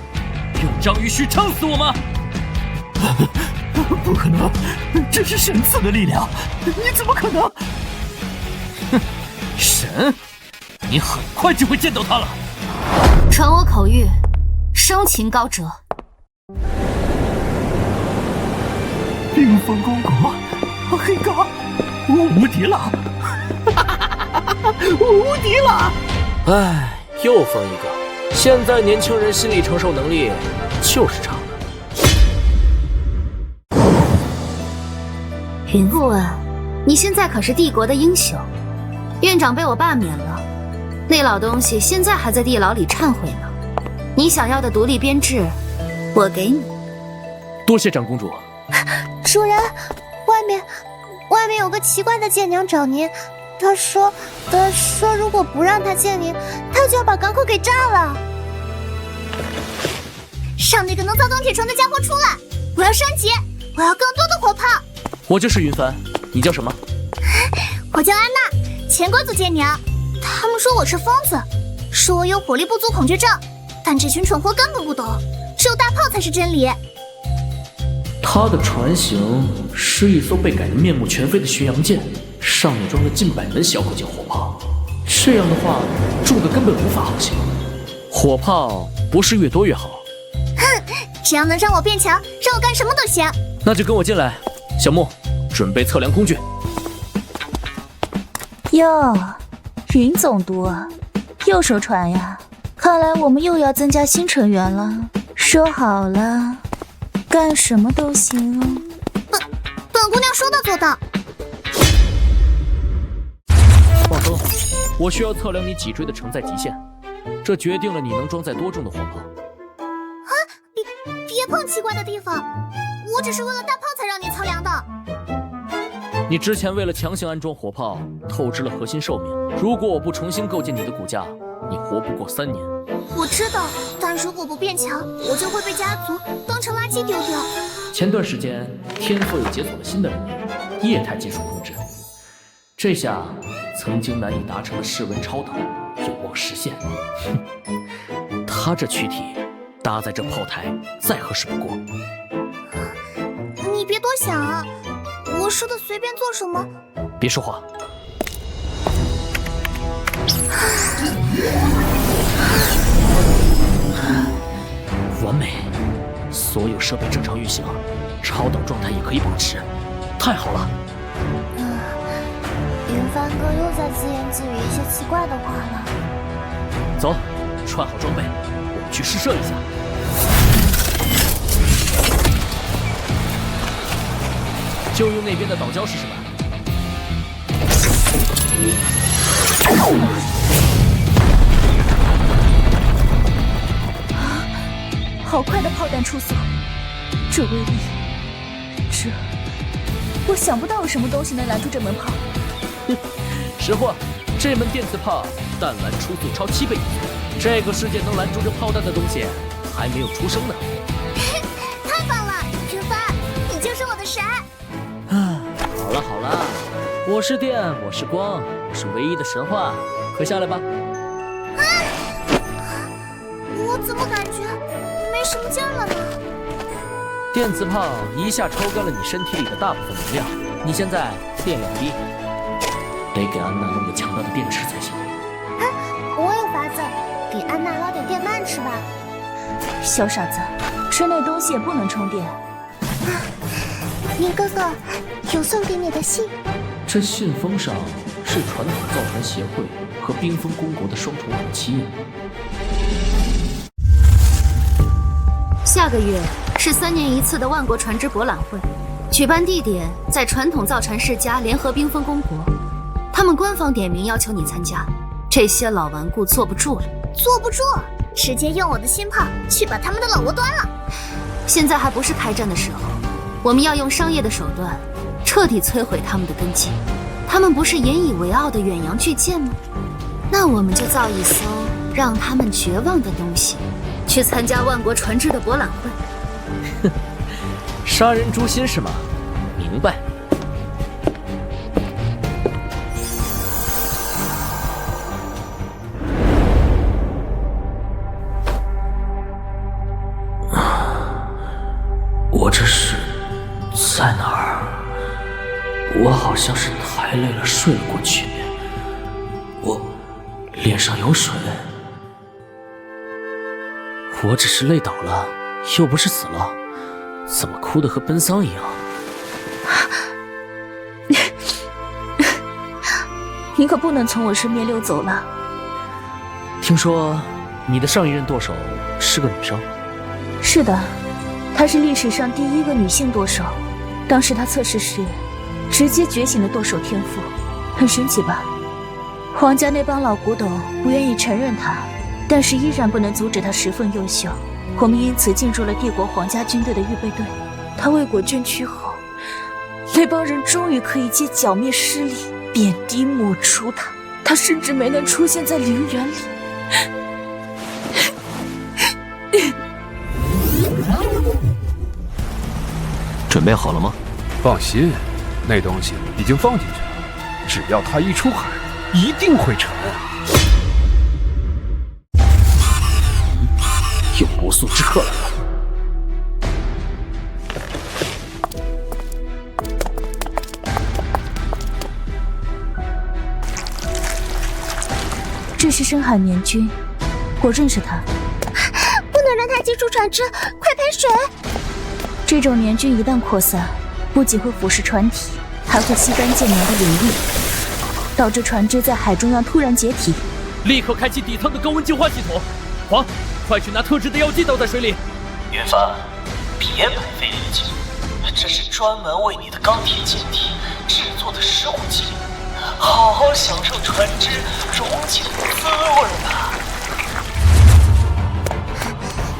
用章鱼须撑死我吗？不可能，这是神赐的力量，你怎么可能？哼，神，你很快就会见到他了。传我口谕，生擒高哲。冰封公国，黑钢，我无敌了！我无敌了！唉，又封一个。现在年轻人心理承受能力就是差。云顾问，你现在可是帝国的英雄，院长被我罢免了，那老东西现在还在地牢里忏悔呢。你想要的独立编制，我给你。多谢长公主。主人，外面有个奇怪的舰娘找您，他说如果不让他见您，他就要把港口给炸了。让那个能造钢铁船的家伙出来！我要升级，我要更多的火炮。我就是云帆，你叫什么？我叫安娜，前国组舰娘。他们说我是疯子，说我有火力不足恐惧症，但这群蠢货根本不懂，只有大炮才是真理。他的船型是一艘被改得面目全非的巡洋舰，上面装了近100门小口径火炮。这样的话，重的根本无法航行。火炮不是越多越好。哼，只要能让我变强，让我干什么都行。那就跟我进来，小木，准备测量工具。哟，云总督，右手船呀，看来我们又要增加新成员了。说好了，干什么都行哦。本姑娘说到做到。放松，我需要测量你脊椎的承载极限，这决定了你能装载多重的火炮。啊，别碰奇怪的地方，我只是为了大炮才让你测量的。你之前为了强行安装火炮，透支了核心寿命。如果我不重新构建你的骨架，你活不过3年。我知道，但如果不变强，我就会被家族当成垃圾丢掉。前段时间，天赋又解锁了新的能力——液态技术控制。这下，曾经难以达成的室温超等有望实现。他这躯体搭在这炮台，再合适不过。你别多想啊，我说的随便做什么。别说话。完美，所有设备正常运行，超等状态也可以保持，太好了。云帆哥又在自言自语一些奇怪的话了。走，穿好装备，我们去试射一下。就用那边的岛礁试试吧。好快的炮弹出所，这威力，我想不到有什么东西能拦住这门炮。识货，这门电磁炮弹丸初速超7倍，这个世界能拦住这炮弹的东西还没有出生呢。太棒了，云帆，你就是我的神。好了好了，我是电，我是光，我是唯一的神话，快下来吧。我怎么感觉没什么劲了呢？电磁炮一下抽干了你身体里的大部分能量，你现在电量低，得给安娜弄个强大的电池才行。我有法子，给安娜捞点电鳗吃吧。小傻子，吃那东西也不能充电。云哥哥，有送给你的信。这信封上是传统造船协会和冰封公国的双重武器印。下个月是3年1次的万国船只博览会，举办地点在传统造船世家联合冰封公国。他们官方点名要求你参加，这些老顽固坐不住了。坐不住，直接用我的新炮去把他们的老窝端了。现在还不是开战的时候，我们要用商业的手段彻底摧毁他们的根基。他们不是引以为傲的远洋巨舰吗？那我们就造一艘让他们绝望的东西，去参加万国船只的博览会。杀人诛心是吗？明白。我这是在哪儿？我好像是太累了，睡了过去。我脸上有水。我只是累倒了，又不是死了，怎么哭得和奔丧一样？你可不能从我身边溜走了。听说你的上一任舵手是个女生？是的，她是历史上第1个女性舵手。当时她测试时，直接觉醒了舵手天赋，很神奇吧？皇家那帮老古董不愿意承认她，但是依然不能阻止她十分优秀。我们因此进入了帝国皇家军队的预备队。她为国捐躯后，那帮人终于可以借剿灭失利，贬低抹除她。她甚至没能出现在陵园里。准备好了吗？放心，那东西已经放进去了，只要它一出海，一定会沉。有不速之客来了。这是深海绵君，我认识他。不能让他接触船只，快喷水！这种绵菌一旦扩散，不仅会腐蚀船体，还会吸干舰娘的灵力，导致船只在海中央突然解体。立刻开启底舱的高温净化系统。黄，快去拿特制的药剂倒在水里。云帆，别买飞利剂，这是专门为你的钢铁舰体制作的食物剂，好好享受船只溶解的滋味吧。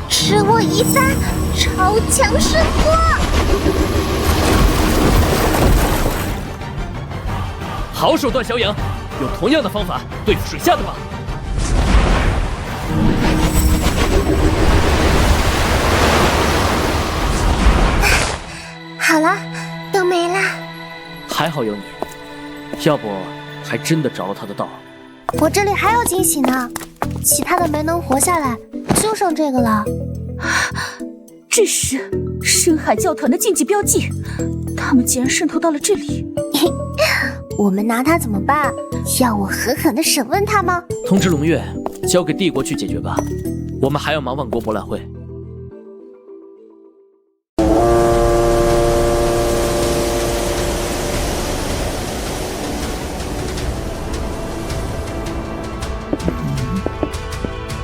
吃我一发超强生火！好手段，小影，用同样的方法对付水下的吧。好了，都没了。还好有你，要不还真的着了他的道。我这里还有惊喜呢，其他的没能活下来，就剩这个了。这是深海教团的禁忌标记，他们竟然渗透到了这里。我们拿他怎么办？要我狠狠地审问他吗？通知龙月，交给帝国去解决吧。我们还要忙万国博览会。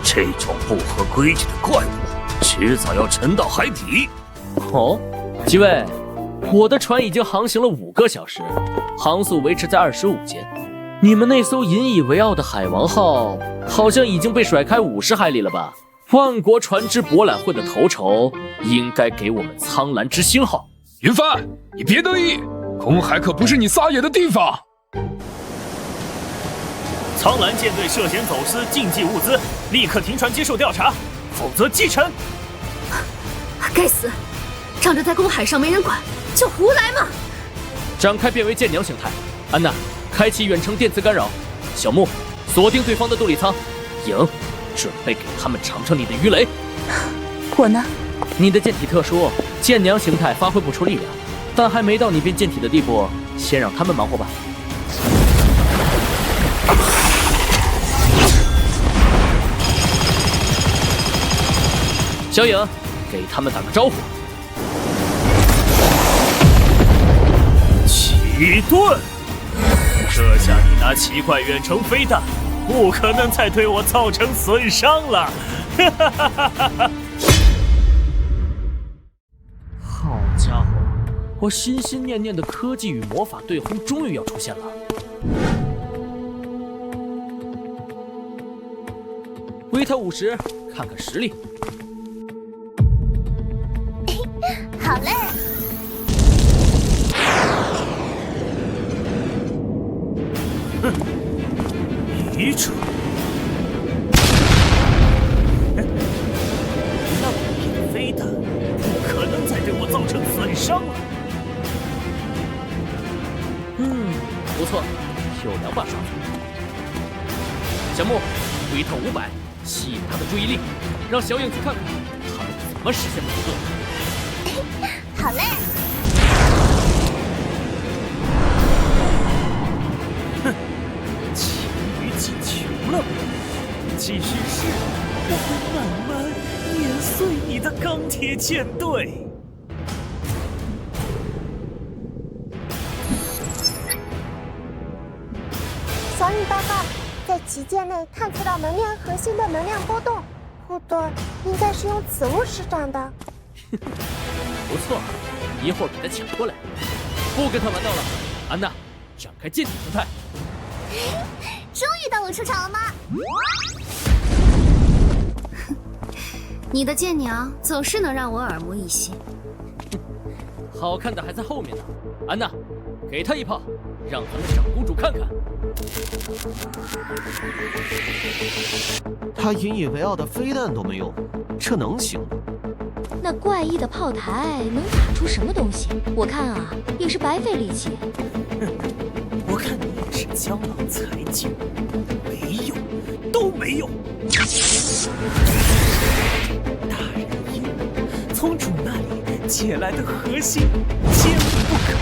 这种不合规矩的怪物，迟早要沉到海底。哦，几位，我的船已经航行了5个小时，航速维持在25节。你们那艘引以为傲的海王号，好像已经被甩开50海里了吧？万国船只博览会的头筹，应该给我们苍蓝之星号。云帆，你别得意，公海可不是你撒野的地方。苍蓝舰队涉嫌走私禁忌物资，立刻停船接受调查，否则击沉。该死，仗着在公海上没人管，就胡来嘛！展开变为舰娘形态，安娜，开启远程电磁干扰。小木，锁定对方的动力舱。影，准备给他们尝尝你的鱼雷。我呢？你的舰体特殊，舰娘形态发挥不出力量，但还没到你变舰体的地步，先让他们忙活吧。小影，给他们打个招呼。奇盾，这下你那奇怪远程飞弹不可能再对我造成损伤了。好家伙，我心心念念的科技与魔法对轰终于要出现了。微特50，看看实力。好嘞。哼，愚蠢！那么硬的飞弹不可能再对我造成损伤了。不错，有2把刷子。小木，微特500，吸引他的注意力，让小影去看看他们怎么实现矛盾。好嘞。哼，黔鱼技穷了。继续试，我会慢慢碾碎你的钢铁舰队。小雨报告，在旗舰内探测到能量核心的能量波动，护盾应该是用此物施展的。不错，一会儿给他抢过来，不跟他玩闹了。安娜，展开舰体形态。终于到我出场了吗？你的舰娘总是能让我耳目一新。好看的还在后面呢。安娜，给他一炮，让咱们长公主看看。他引以为傲的飞弹都没用，这能行吗？那怪异的炮台能打出什么东西？我看啊，也是白费力气。我看你也是江郎才尽，没用，都没没有。大人应从主那里借来的核心，坚不可。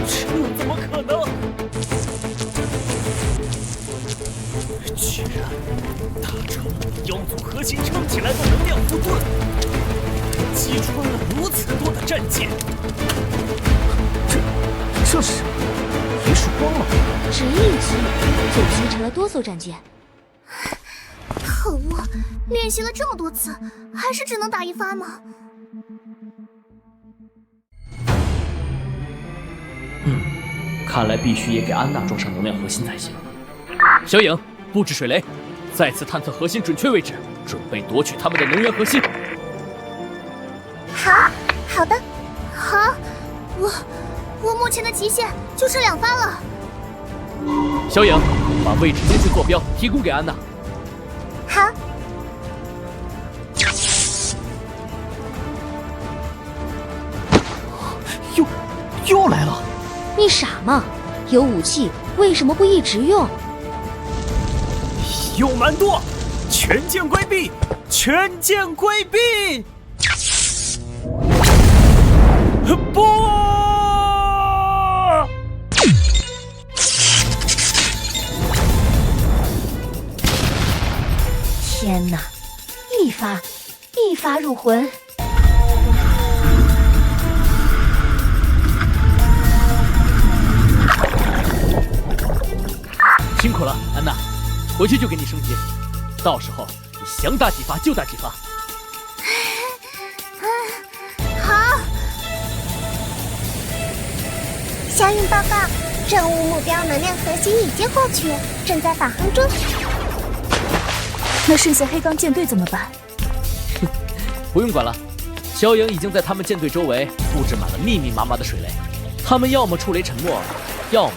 这怎么可能？居然打穿了妖族核心撑起来的能量护盾，击穿了如此多的战舰。这是没曙光吗？只一击就击沉了多艘战舰。可恶，练习了这么多次，还是只能打一发吗？看来必须也给安娜装上能量核心才行。小影，布置水雷，再次探测核心准确位置，准备夺取他们的能源核心。好的，好，我目前的极限就剩2发了。小影，把位置监视坐标提供给安娜。好。又来了！你傻吗？有武器为什么不一直用？有蛮多，全舰规避，全舰规避！不！天哪，一发入魂。辛苦了，安娜，回去就给你升级，到时候你想打几发就打几发。好。小影报告，任务目标能量核心已经获取，正在返航中。那剩下黑钢舰队怎么办？不用管了，小影已经在他们舰队周围布置满了密密麻麻的水雷，他们要么触雷沉没，要么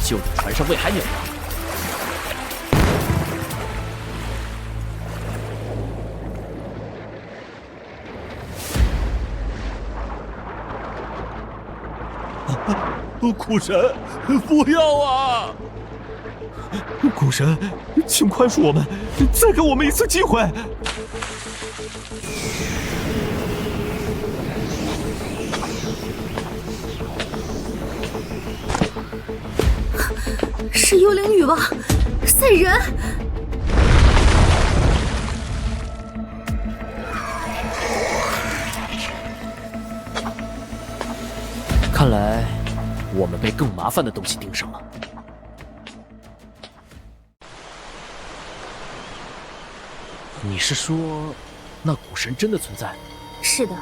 就在船上喂海鸟了。苦神，不要啊！苦神，请宽恕我们，再给我们一次机会。是幽灵女王，赛人。看来我们被更麻烦的东西盯上了。你是说，那古神真的存在？是的，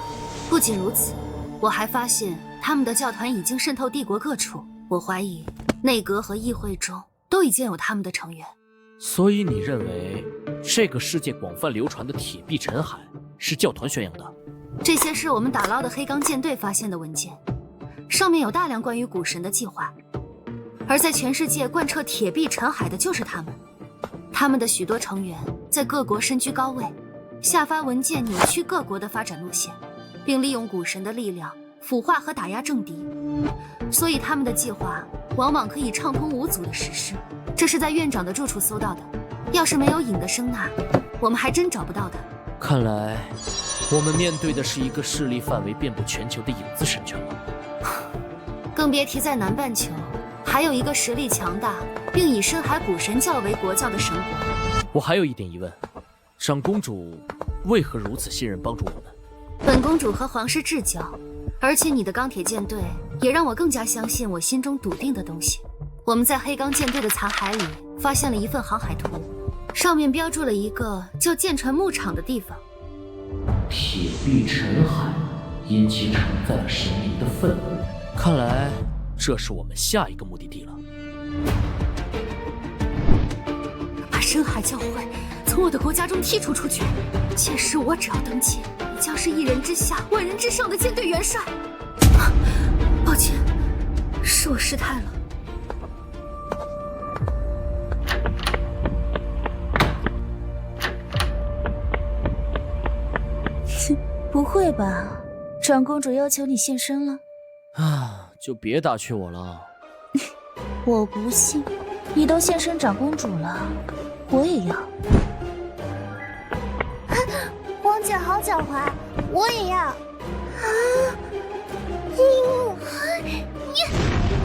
不仅如此，我还发现他们的教团已经渗透帝国各处。我怀疑内阁和议会中都已经有他们的成员。所以你认为这个世界广泛流传的铁壁沉海是教团宣扬的？这些是我们打捞的黑钢舰队发现的文件，上面有大量关于古神的计划，而在全世界贯彻铁壁沉海的就是他们。他们的许多成员在各国身居高位，下发文件扭曲各国的发展路线，并利用古神的力量腐化和打压政敌，所以他们的计划往往可以畅通无阻的实施。这是在院长的住处搜到的，要是没有影的声呐，我们还真找不到他。看来我们面对的是一个势力范围遍布全球的影子神权了。更别提在南半球还有一个实力强大并以深海古神教为国教的神国。我还有一点疑问，长公主为何如此信任帮助我们？本公主和皇室至交，而且你的钢铁舰队也让我更加相信我心中笃定的东西。我们在黑钢舰队的残骸里发现了一份航海图，上面标注了一个叫舰船牧场的地方。铁壁沉海，因其承载了神明的愤怒。看来这是我们下一个目的地了。把深海教会从我的国家中剔除出去，届时我只要登基，将是一人之下万人之上的舰队元帅。抱歉，是我失态了。不会吧？长公主要求你现身了？啊，就别打趣我了。我不信，你都现身长公主了，我也要。汪姐好狡猾，我也要。啊！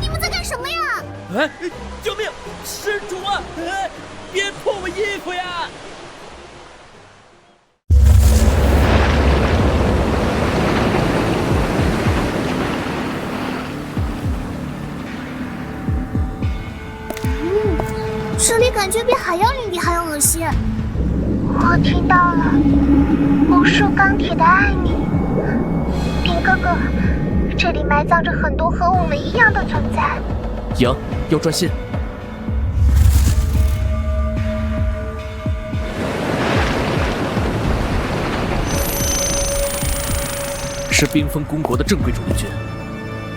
你们在干什么呀？哎，救命！施主啊！哎，别脱我衣服呀！这里感觉比海妖领地还要恶心。我听到了无数钢铁的爱你，冰哥哥，这里埋葬着很多和我们一样的存在。赢，要专心。是冰封公国的正规主力军，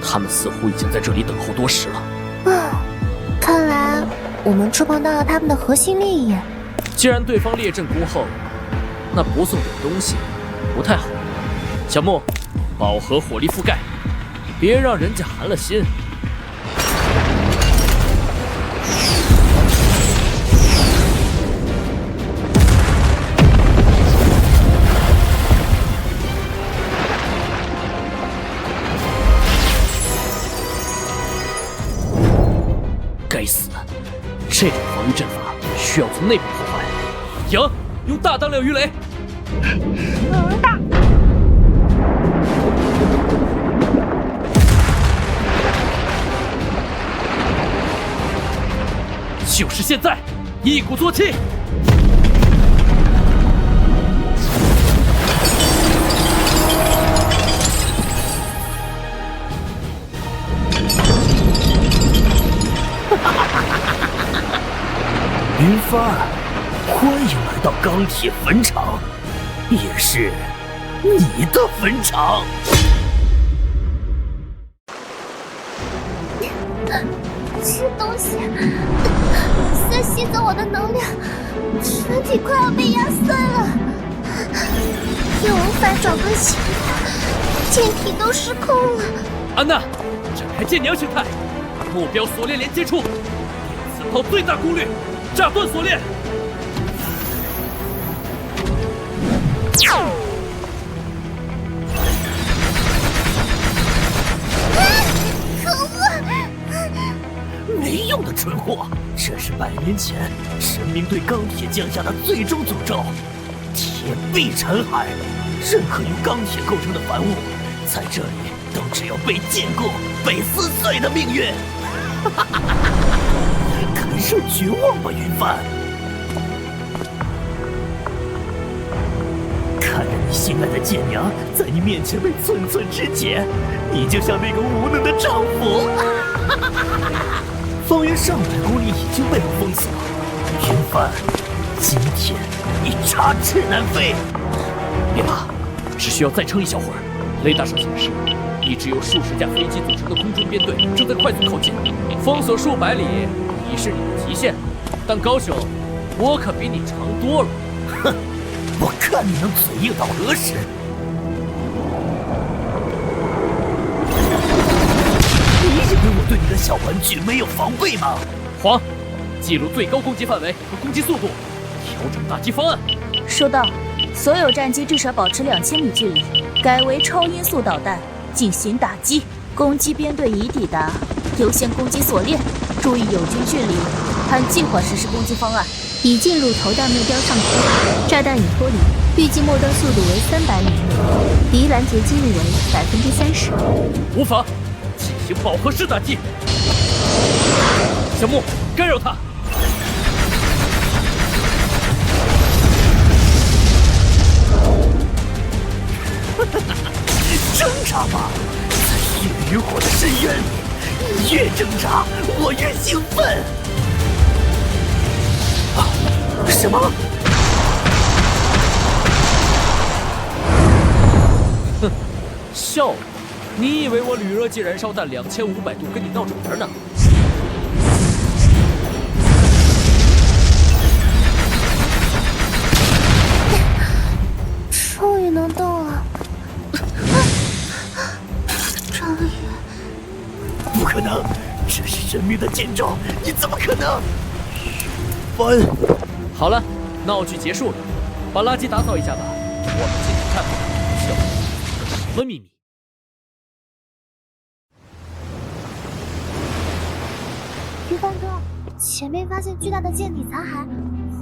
他们似乎已经在这里等候多时了。看来我们触碰到了他们的核心利益。既然对方列阵恭候，那不送点东西不太好。小木，饱和火力覆盖，别让人家寒了心。该死，这种防御阵法需要从内部破坏。赢，用大当量鱼雷。明白。就是现在，一鼓作气！云帆，欢迎来到钢铁坟场，也是你的坟场。这东西在吸走我的能量，身体快要被压碎了，又无法找个起，剑体都失控了。安娜，展开剑娘形态，目标锁链连接处，此炮最大功率，炸断锁链。没用的蠢货！这是100年前神明对钢铁降下的最终诅咒，铁必沉海。任何由钢铁构成的凡物，在这里都只有被禁锢、被撕碎的命运。感受绝望吧，云帆！看着你心爱的剑娘在你面前被寸寸肢解，你就像那个无能的丈夫。方圆上百公里已经被我封锁，云帆，今天你插翅难飞。别怕，只需要再撑一小会儿。雷达上显示，一支由数十架飞机组成的空中编队正在快速靠近，封锁数百里已是你的极限。但高兄，我可比你长多了。哼，我看你能嘴硬到何时？你以为我对你的小玩具没有防备吗？黄，记录最高攻击范围和攻击速度，调整打击方案。收到，所有战机至少保持2000米距离，改为超音速导弹进行打击。攻击编队已抵达，优先攻击锁链，注意友军距离，按计划实施攻击方案。已进入投弹目标上空，炸弹已脱离，预计末端速度为300米，敌拦截几率为30%。无妨，进行饱和式打击。小木，干扰他。挣扎吧，在血与火的深渊里，你越挣扎，我越兴奋。啊！什么？哼，笑话！你以为我铝热剂燃烧弹2500度跟你闹着玩呢？终于能动了。终于。不可能，这是神明的剑招，你怎么可能？翻！好了，闹剧结束了，把垃圾打扫一下吧。我们进去看看，需要个什么秘密？鱼帆哥，前面发现巨大的舰体残骸，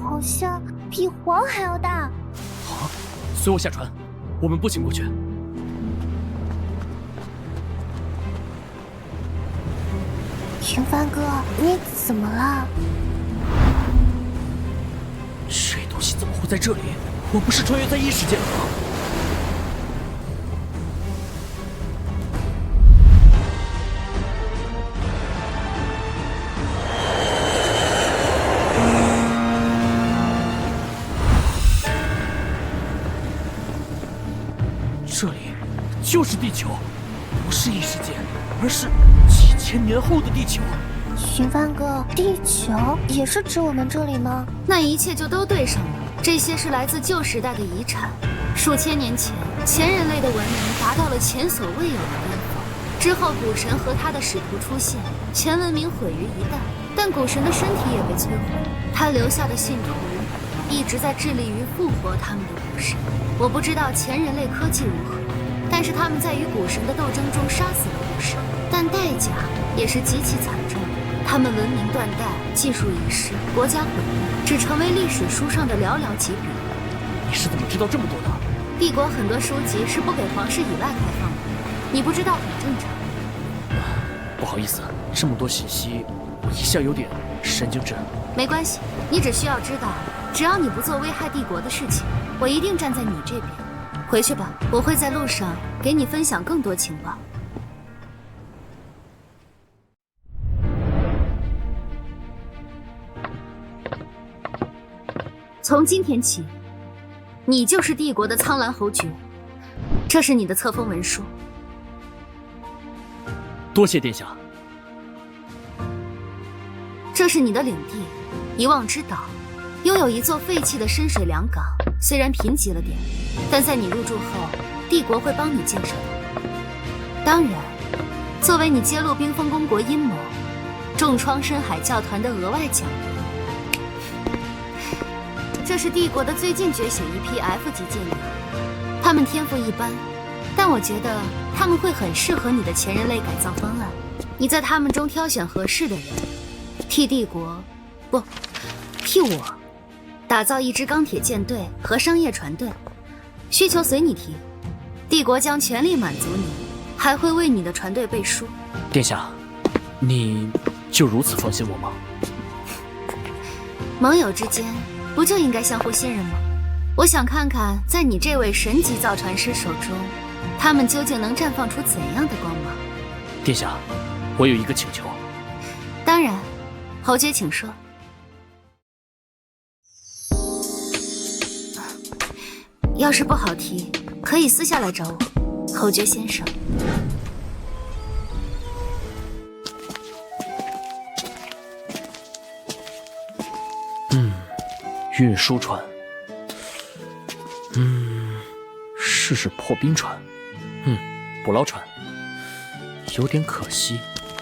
好像比黄还要大。好，随我下船，我们步行过去。云帆哥，你怎么了？这东西怎么会在这里？我不是穿越在异世界了吗？这里就是地球，不是异世界，而是几千年后的地球。云帆哥，地球也是指我们这里吗？那一切就都对上了。这些是来自旧时代的遗产。数千年前，前人类的文明达到了前所未有的巅峰。之后，古神和他的使徒出现，前文明毁于一旦。但古神的身体也被摧毁，他留下的信徒一直在致力于复活他们的古神。我不知道前人类科技如何，但是他们在与古神的斗争中杀死了古神，但代价也是极其惨重的。他们文明断代，技术遗失，国家毁灭，只成为历史书上的寥寥几笔。你是怎么知道这么多的？帝国很多书籍是不给皇室以外开放的，你不知道很正常。不好意思，这么多信息，我一下有点神经质。没关系，你只需要知道，只要你不做危害帝国的事情，我一定站在你这边。回去吧，我会在路上给你分享更多情报。从今天起，你就是帝国的苍蓝侯爵。这是你的册封文书。多谢殿下。这是你的领地，遗忘之岛，拥有一座废弃的深水良港。虽然贫瘠了点，但在你入住后，帝国会帮你建设它。当然，作为你揭露冰封公国阴谋，重创深海教团的额外奖励。这是帝国的最近觉醒一批 F 级舰员，他们天赋一般，但我觉得他们会很适合你的前人类改造方案。你在他们中挑选合适的人，替帝国，不，替我打造一支钢铁舰队和商业船队，需求随你提，帝国将全力满足你，还会为你的船队背书。殿下，你就如此放心我吗？盟友之间不就应该相互信任吗？我想看看，在你这位神级造船师手中，他们究竟能绽放出怎样的光芒。殿下，我有一个请求。当然，侯爵请说。要是不好提，可以私下来找我，侯爵先生。运输船，试试破冰船，捕捞船，有点可惜，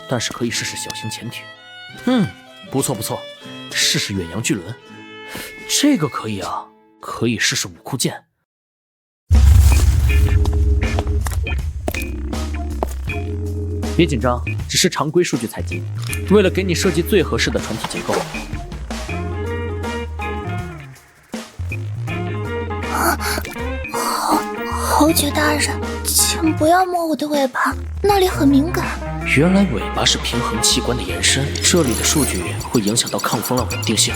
但是可以试试小型潜艇。不错不错，试试远洋巨轮，这个可以啊，可以试试武库舰。别紧张，只是常规数据采集，为了给你设计最合适的船体结构。侯爵大人，请不要摸我的尾巴，那里很敏感。原来尾巴是平衡器官的延伸，这里的数据会影响到抗风浪稳定性。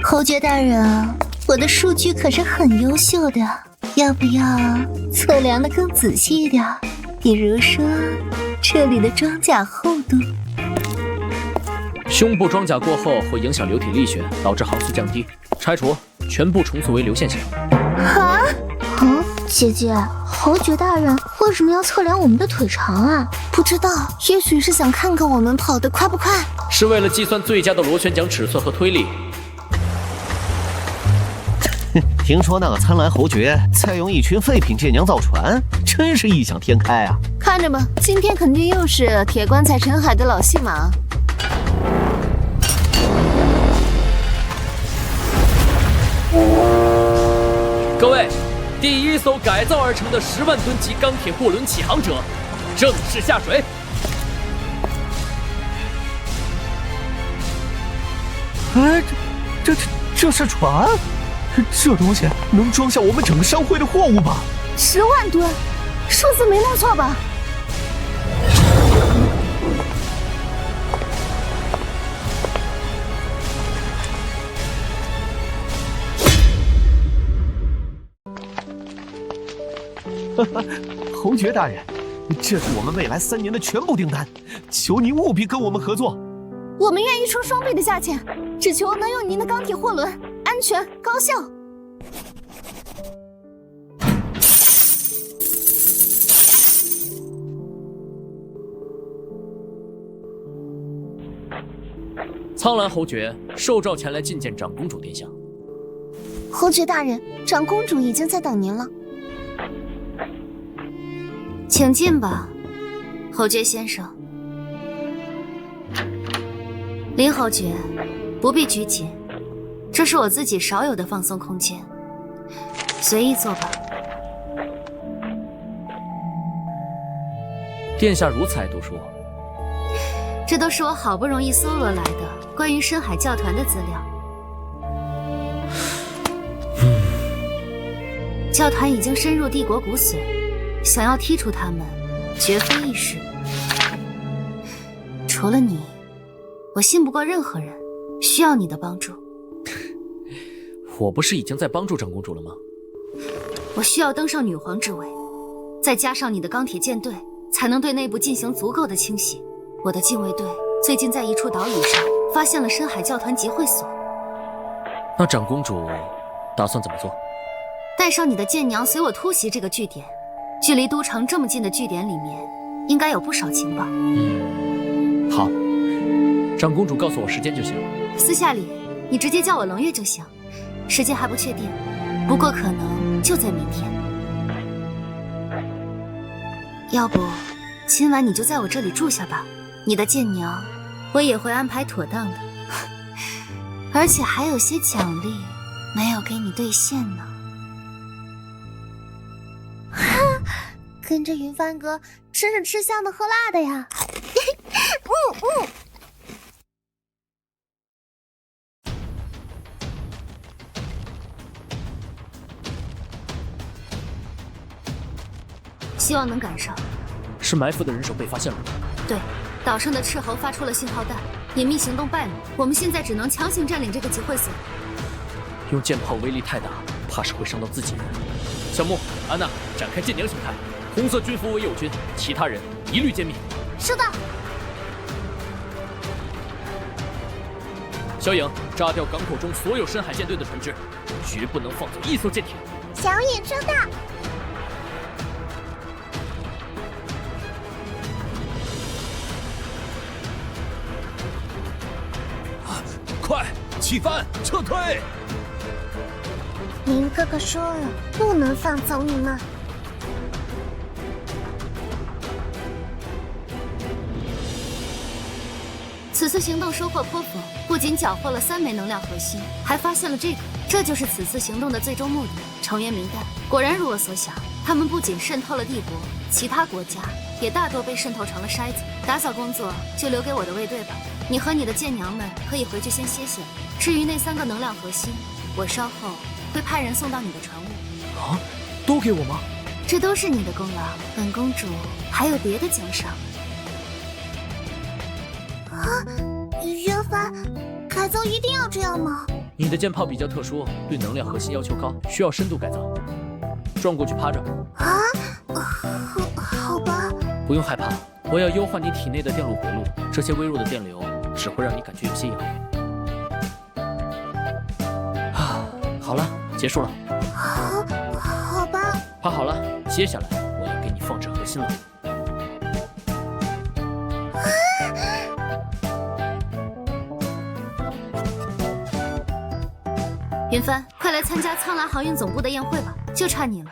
侯爵大人，我的数据可是很优秀的，要不要测量的更仔细一点？比如说这里的装甲厚度。胸部装甲过后会影响流体力学，导致航速降低，拆除，全部重塑为流线型。姐姐，侯爵大人为什么要测量我们的腿长啊？不知道，也许是想看看我们跑得快不快。是为了计算最佳的螺旋桨尺寸和推力。听说那个苍蓝侯爵在用一群废品舰娘造船，真是异想天开啊！看着吧，今天肯定又是铁棺材沉海的老戏码。各位，第一艘改造而成的10万吨级钢铁货轮启航者正式下水。哎，这是船，这东西能装下我们整个商会的货物吧？10万吨，数字没弄错吧？侯爵大人，这是我们未来3年的全部订单，求您务必跟我们合作。我们愿意出双倍的价钱，只求能用您的钢铁货轮，安全高效。苍兰侯爵受诏前来觐见长公主殿下。侯爵大人，长公主已经在等您了。请进吧，侯爵先生。林侯爵，不必拘谨，这是我自己少有的放松空间，随意坐吧。殿下如此爱读书，这都是我好不容易搜罗来的关于深海教团的资料。教团已经深入帝国骨髓，想要剔除他们，绝非易事。除了你，我信不过任何人，需要你的帮助。我不是已经在帮助长公主了吗？我需要登上女皇之位，再加上你的钢铁舰队，才能对内部进行足够的清洗。我的禁卫队最近在一处岛屿上发现了深海教团集会所。那长公主打算怎么做？带上你的舰娘随我突袭这个据点。距离都城这么近的据点里面，应该有不少情报。好，长公主告诉我时间就行。私下里你直接叫我冷月就行，时间还不确定，不过可能就在明天。要不今晚你就在我这里住下吧，你的舰娘我也会安排妥当的，而且还有些奖励没有给你兑现呢。跟着云帆哥真是吃香的喝辣的呀！希望能赶上。是埋伏的人手被发现了吗？对，岛上的斥候发出了信号弹，隐秘行动败露，我们现在只能强行占领这个集会所。用舰炮威力太大，怕是会伤到自己人。小木、安娜，展开舰娘形态，红色军服为友军，其他人一律歼灭。收到。小影，炸掉港口中所有深海舰队的船只，绝不能放走一艘舰艇。小影收到。快起帆，撤退！林哥哥说了，不能放走你们。此次行动收获颇丰，不仅缴获了3枚能量核心，还发现了这个。这就是此次行动的最终目的——成员名单。果然如我所想，他们不仅渗透了帝国，其他国家也大多被渗透成了筛子。打扫工作就留给我的卫队吧。你和你的舰娘们可以回去先歇歇。至于那3个能量核心，我稍后会派人送到你的船坞。啊，都给我吗？这都是你的功劳，本公主还有别的奖赏。啊，云帆，改造一定要这样吗？你的舰炮比较特殊，对能量核心要求高，需要深度改造。撞过去趴着。啊，好吧。不用害怕，我要优化你体内的电路回路，这些微弱的电流只会让你感觉有些痒。啊，好了，结束了。好吧。趴好了，接下来我要给你放置核心了。云帆，快来参加苍蓝航运总部的宴会吧，就差你了。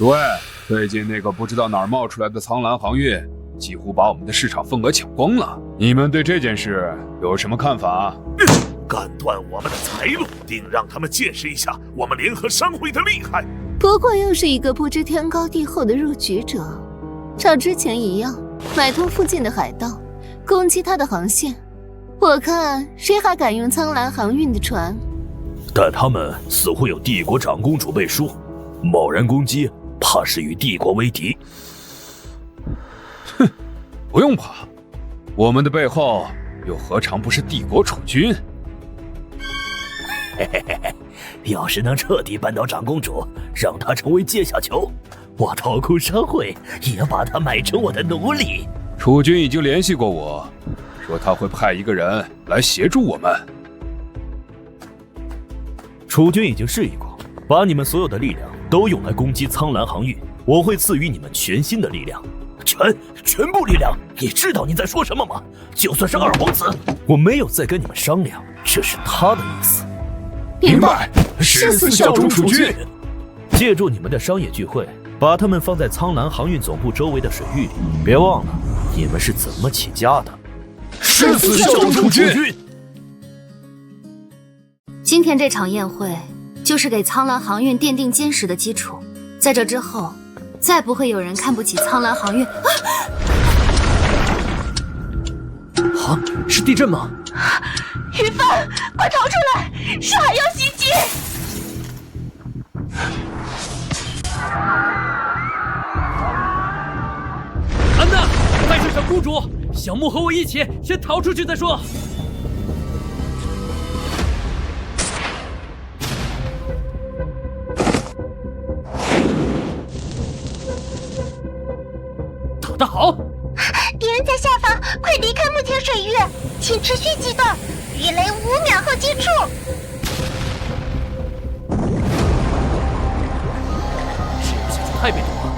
对，最近那个不知道哪儿冒出来的苍蓝航运，几乎把我们的市场份额抢光了。你们对这件事有什么看法？干断我们的财路，定让他们见识一下我们联合商会的厉害。不过又是一个不知天高地厚的入局者，照之前一样，买通附近的海盗，攻击他的航线。我看谁还敢用苍蓝航运的船？但他们似乎有帝国长公主背书，贸然攻击，怕是与帝国为敌。哼，不用怕，我们的背后又何尝不是帝国储君？嘿嘿嘿嘿，要是能彻底扳倒长公主，让她成为阶下囚，我掏空商会也把她买成我的奴隶。储君已经联系过我，说他会派一个人来协助我们。储君已经示意过，把你们所有的力量都用来攻击苍蓝航运，我会赐予你们全新的力量，全部力量。你知道你在说什么吗？就算是二皇子，我没有再跟你们商量，这是他的意思。明白，誓死效忠储君。借助你们的商业聚会，把他们放在苍蓝航运总部周围的水域里。别忘了，你们是怎么起家的。誓死效忠储君。今天这场宴会就是给苍蓝航运奠定坚实的基础，在这之后，再不会有人看不起苍蓝航运。啊，是地震吗？鱼帆，快逃出来！是海妖袭击！安娜，带上小公主，小木和我一起先逃出去再说。打得好！敌人在下方，快离开目前水域，请持续机动，鱼雷5秒后接触。这游戏太被动了，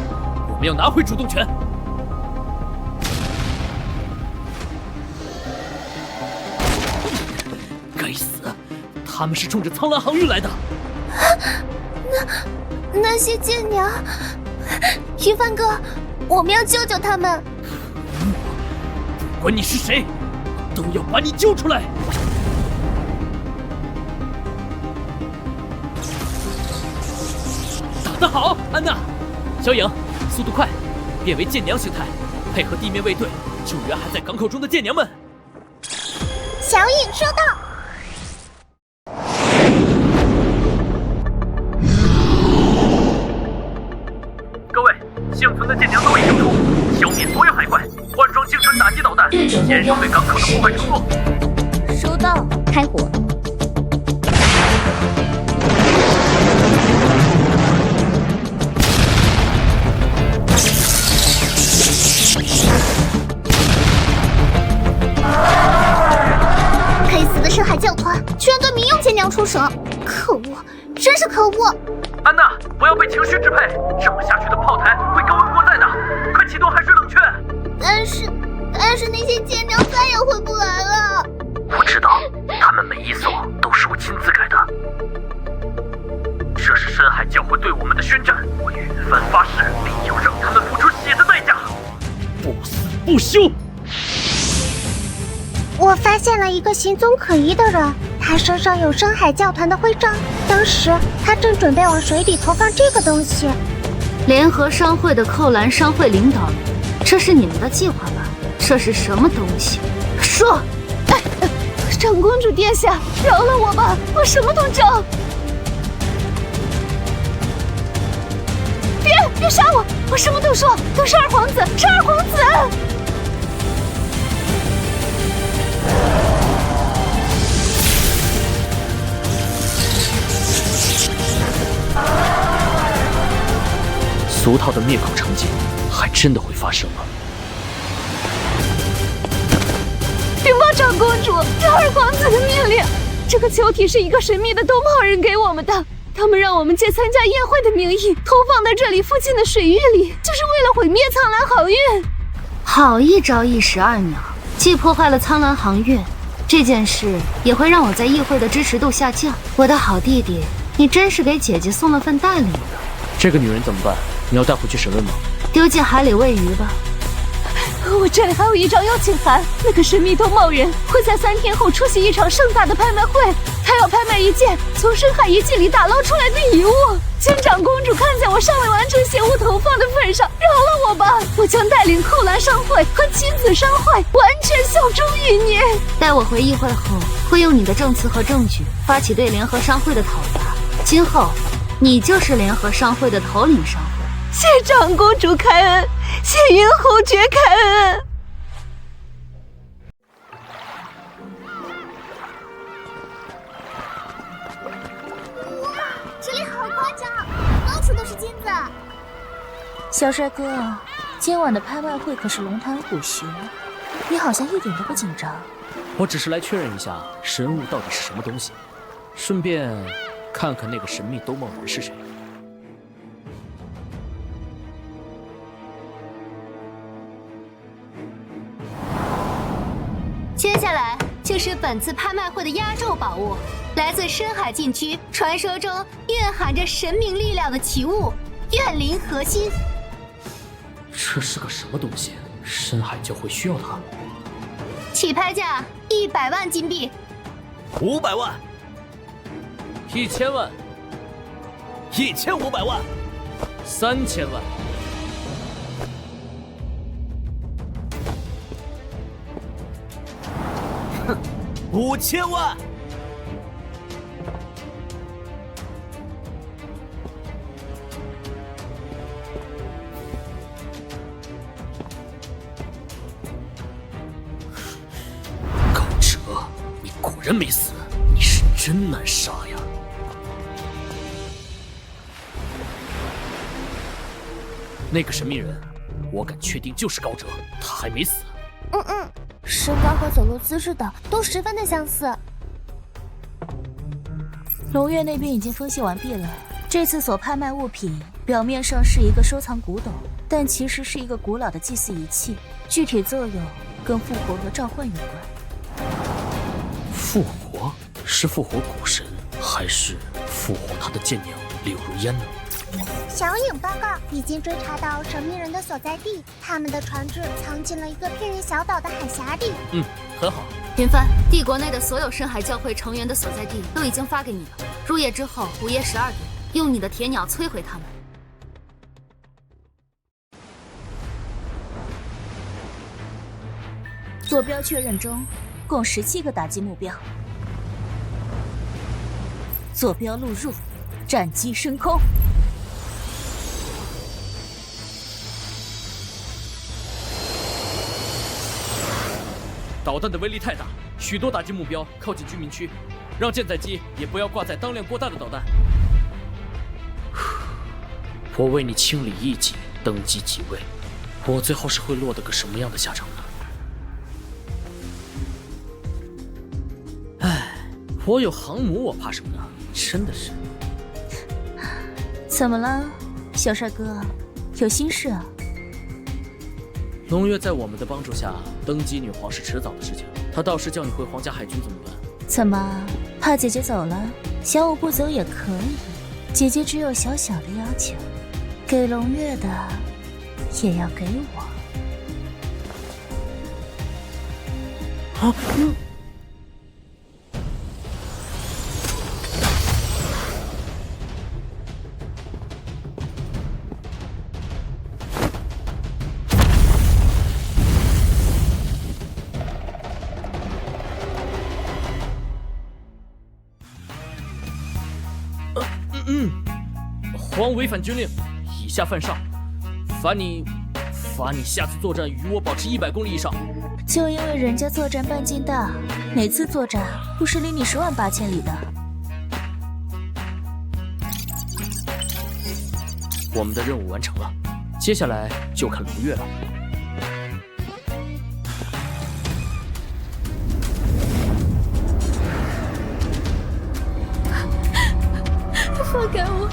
我们要拿回主动权。该死，他们是冲着苍蓝航运来的。那些舰鸟，鱼帆哥，我们要救救他们。不管你是谁，都要把你救出来！打得好，安娜！小影，速度快，变为舰娘形态，配合地面卫队救援还在港口中的舰娘们。小影收到。各位，幸存的舰娘都已救出，消灭所有海怪，换装精准打击导弹，减少对港口的破坏程度。收到，开火。该死的深海教团居然对民用舰娘出手，可恶，真是可恶！安娜，不要被情绪支配，这么下去的炮台会高温过载的，快启动海水冷却。但是那些舰娘再也回不来了。我知道，他们每一艘都是我亲自改的。这是深海教会对我们的宣战，我与云帆发誓，必要让他们付出血的代价，不死不休。我发现了一个行踪可疑的人，他身上有深海教团的徽章，当时他正准备往水里投放这个东西。联合商会的寇兰商会领导人，这是你们的计划吧？这是什么东西？说！长公主殿下，饶了我吧，我什么都找。别杀我！我什么都说，都是二皇子，是二皇子。俗套的灭口场景还真的会发生了。禀报长公主，这二皇子的命令，这个球体是一个神秘的东炮人给我们的，他们让我们借参加宴会的名义投放在这里附近的水域里，就是为了毁灭苍蓝航运。好一招一石二鸟，既破坏了苍蓝航运，这件事也会让我在议会的支持度下降。我的好弟弟，你真是给姐姐送了份大礼呢。这个女人怎么办？你要带回去审问吗？丢进海里喂鱼吧。我这里还有一张邀请函，那个神秘兜帽人会在3天后出席一场盛大的拍卖会，他要拍卖一件从深海遗迹里打捞出来的遗物。请长公主看在我尚未完成邪物投放的份上，饶了我吧！我将带领扣篮商会和亲子商会完全效忠于你。待我回议会后，会用你的证词和证据发起对联合商会的讨伐。今后，你就是联合商会的头领商会。谢长公主开恩，谢云侯爵开恩。哇，这里好夸张，到处都是金子。小帅哥，今晚的拍卖会可是龙潭虎穴，你好像一点都不紧张。我只是来确认一下神物到底是什么东西，顺便看看那个神秘兜帽人是谁。接下来就是本次拍卖会的压轴宝物，来自深海禁区，传说中蕴含着神明力量的奇物——怨灵核心。这是个什么东西？深海就会需要它？起拍价100万金币，500万，1000万，1500万，3000万。5000万，高哲，你果然没死，你是真难杀呀！那个神秘人，我敢确定就是高哲，他还没死。身高和走路姿势等都十分的相似。龙月那边已经分析完毕了，这次所拍卖物品表面上是一个收藏古董，但其实是一个古老的祭祀仪器，具体作用跟复活和召唤有关。复活？是复活古神，还是复活他的贱娘柳如烟呢？小影报告，已经追查到神秘人的所在地，他们的船只藏进了一个偏远小岛的海峡里。很好。云帆，帝国内的所有深海教会成员的所在地都已经发给你了。入夜之后，午夜12点，用你的铁鸟摧毁他们。坐标确认中，共17个打击目标。坐标录入，战机升空。导弹的威力太大，许多打击目标靠近居民区，让舰载机也不要挂载当量过大的导弹。我为你清理异己，登基即位，我最后是会落得个什么样的下场呢？唉，我有航母，我怕什么呢？真的是。怎么了，小帅哥？有心事啊？龙月在我们的帮助下登基女皇是迟早的事情，她倒是叫你回皇家海军怎么办？怎么，怕姐姐走了？小五不走也可以，姐姐只有小小的要求，给龙月的也要给我。皇违反军令，以下犯上，罚你下次作战与我保持100公里以上。就因为人家作战半径大，每次作战不是离你10万8千里的。我们的任务完成了，接下来就看龙月了。放开我！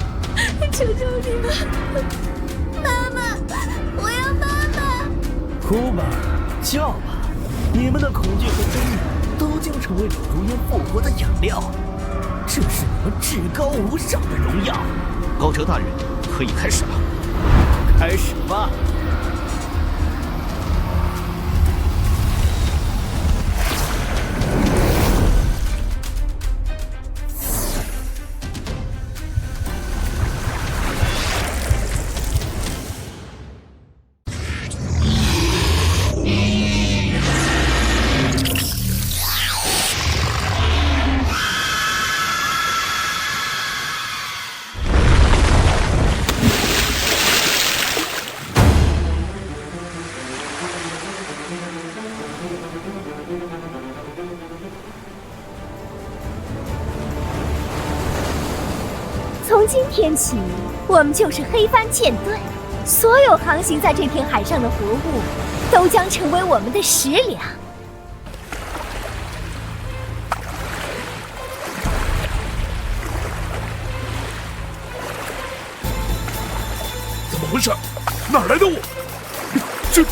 求求你们！妈妈，我要妈妈！哭吧，叫吧，你们的恐惧和争议都将成为柳如烟复活的养料，这是你们至高无上的荣耀。高哲大人，可以开始了。开始吧。从今天起，我们就是黑帆舰队，所有航行在这片海上的活物，都将成为我们的食粮。怎么回事？哪来的我？这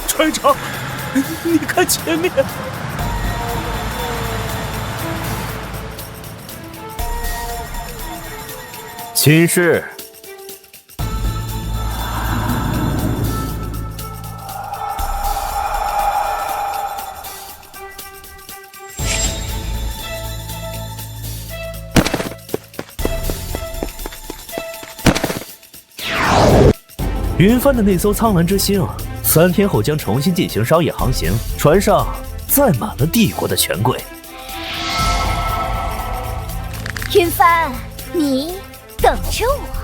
船长，你看前面。秦氏，云帆的那艘苍蓝之星，3天后将重新进行商业航行，船上载满了帝国的权贵。云帆，你等着我。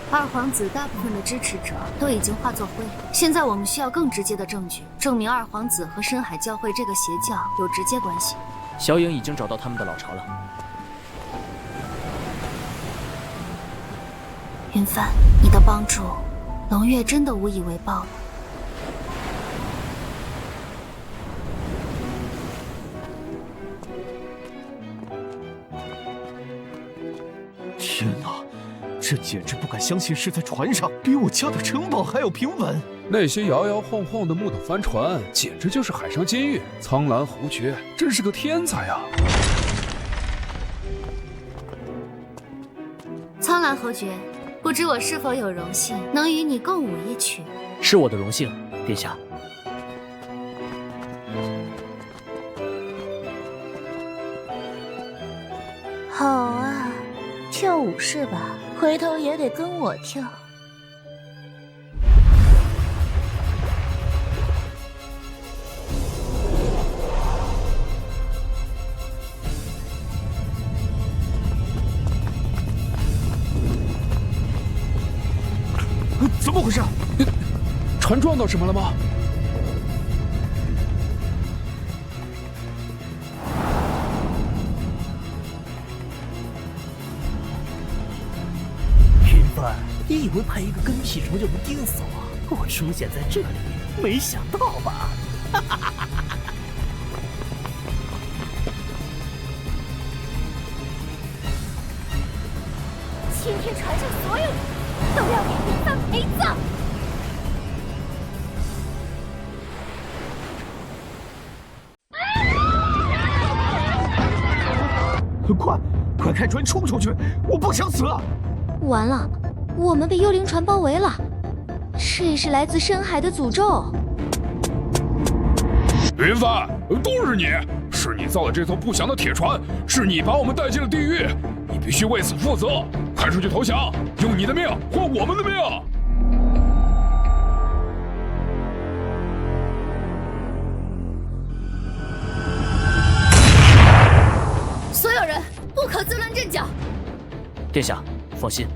二皇子大部分的支持者都已经化作灰，现在我们需要更直接的证据，证明二皇子和深海教会这个邪教有直接关系。小影已经找到他们的老巢了。云帆，你的帮助，龙月真的无以为报了。天哪！这简直不敢相信是在船上，比我家的城堡还要平稳。那些摇摇晃晃的木头帆船，简直就是海上监狱。苍蓝侯爵真是个天才啊！苍蓝侯爵，不知我是否有荣幸能与你共舞一曲？是我的荣幸，殿下。好啊，跳舞是吧？回头也得跟我跳。怎么回事？船撞到什么了吗？云帆，你以为派一个跟屁虫就能盯死我？我出现在这里，没想到吧？今天船上所有人都要给云帆陪葬。快开船冲出去！我不想死了。完了，我们被幽灵船包围了，这是来自深海的诅咒。云帆，都是你，是你造了这艘不祥的铁船，是你把我们带进了地狱，你必须为此负责。快出去投降，用你的命换我们的命！所有人不可自乱阵脚。殿下，放心，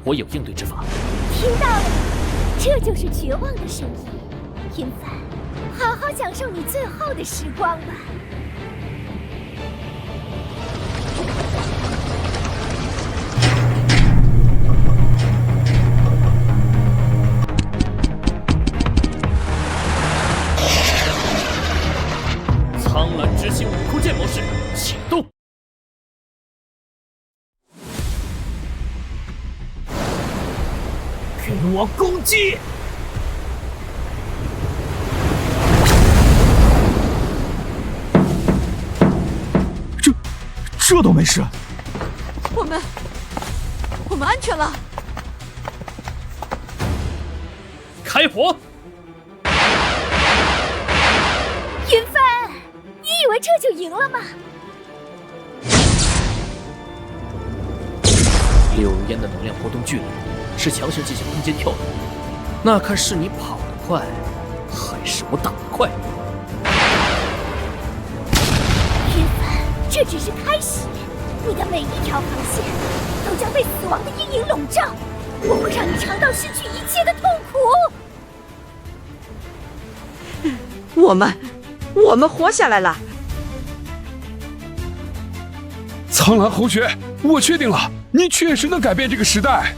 我有应对之法。听到了吗？这就是绝望的声音。云帆，好好享受你最后的时光吧。苍蓝之星悟空剑模式启动。给我攻击！这都没事。我们安全了。开火！云帆，你以为这就赢了吗？柳如烟的能量波动剧烈，是强行进行空间跳跃。那看是你跑得快，还是我打得快？云帆，这只是开始，你的每一条防线都将被死亡的阴影笼罩，我会让你尝到失去一切的痛苦。我们活下来了。苍兰侯爵，我确定了，你确实能改变这个时代。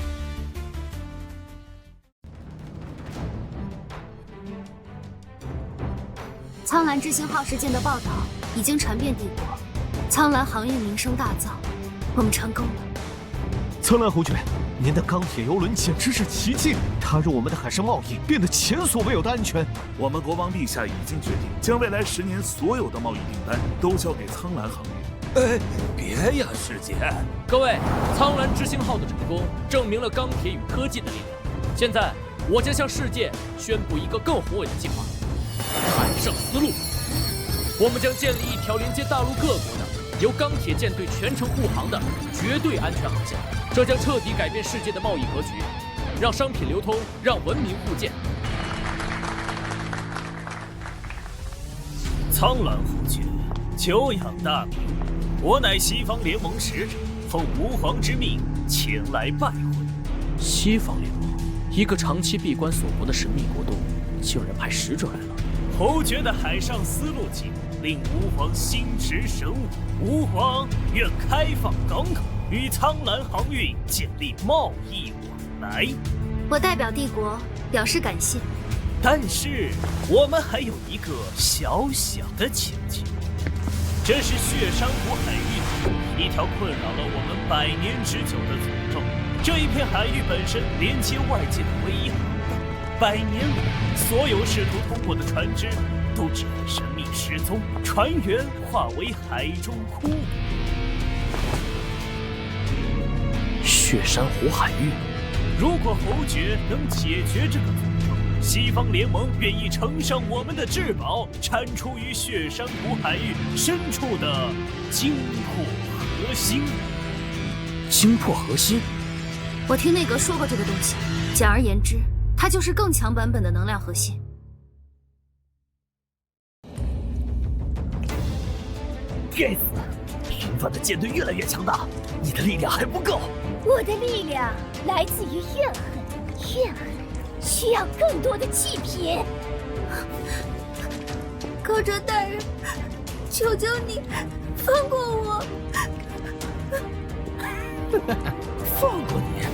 苍兰之星号事件的报道已经传遍帝国，苍兰航运名声大噪，我们成功了。苍兰侯爵，您的钢铁游轮简直是奇迹，它让我们的海上贸易变得前所未有的安全。我们国王陛下已经决定，将未来10年所有的贸易订单都交给苍兰航运。别呀，世杰！各位，苍兰之星号的成功证明了钢铁与科技的力量。现在，我将向世界宣布一个更宏伟的计划——海上丝路。我们将建立一条连接大陆各国的、由钢铁舰队全程护航的绝对安全航线。这将彻底改变世界的贸易格局，让商品流通，让文明互鉴。苍兰侯爵，久仰大名，我乃西方联盟使者，奉吾皇之命前来拜会。西方联盟，一个长期闭关锁国的神秘国度，竟然派使者来了。侯爵的海上丝路计划令吾皇心驰神往，吾皇愿开放港口，与苍兰航运建立贸易往来。我代表帝国表示感谢，但是我们还有一个小小的请求，这是血珊瑚海域一条困扰了我们100年之久的诅咒。这一片海域本身连接外界的唯一航道，100年来，所有试图通过的船只都只会神秘失踪，船员化为海中枯骨。血珊瑚海域，如果侯爵能解决这个诅咒，西方联盟愿意呈上我们的至宝，产出于血珊瑚海域深处的精魄核心。精魄核心？我听内阁说过这个东西。简而言之，它就是更强版本的能量核心。该死！平凡的舰队越来越强大，你的力量还不够。我的力量来自于怨恨，怨恨需要更多的祭品。高哲大人，求求你放过我！放过你？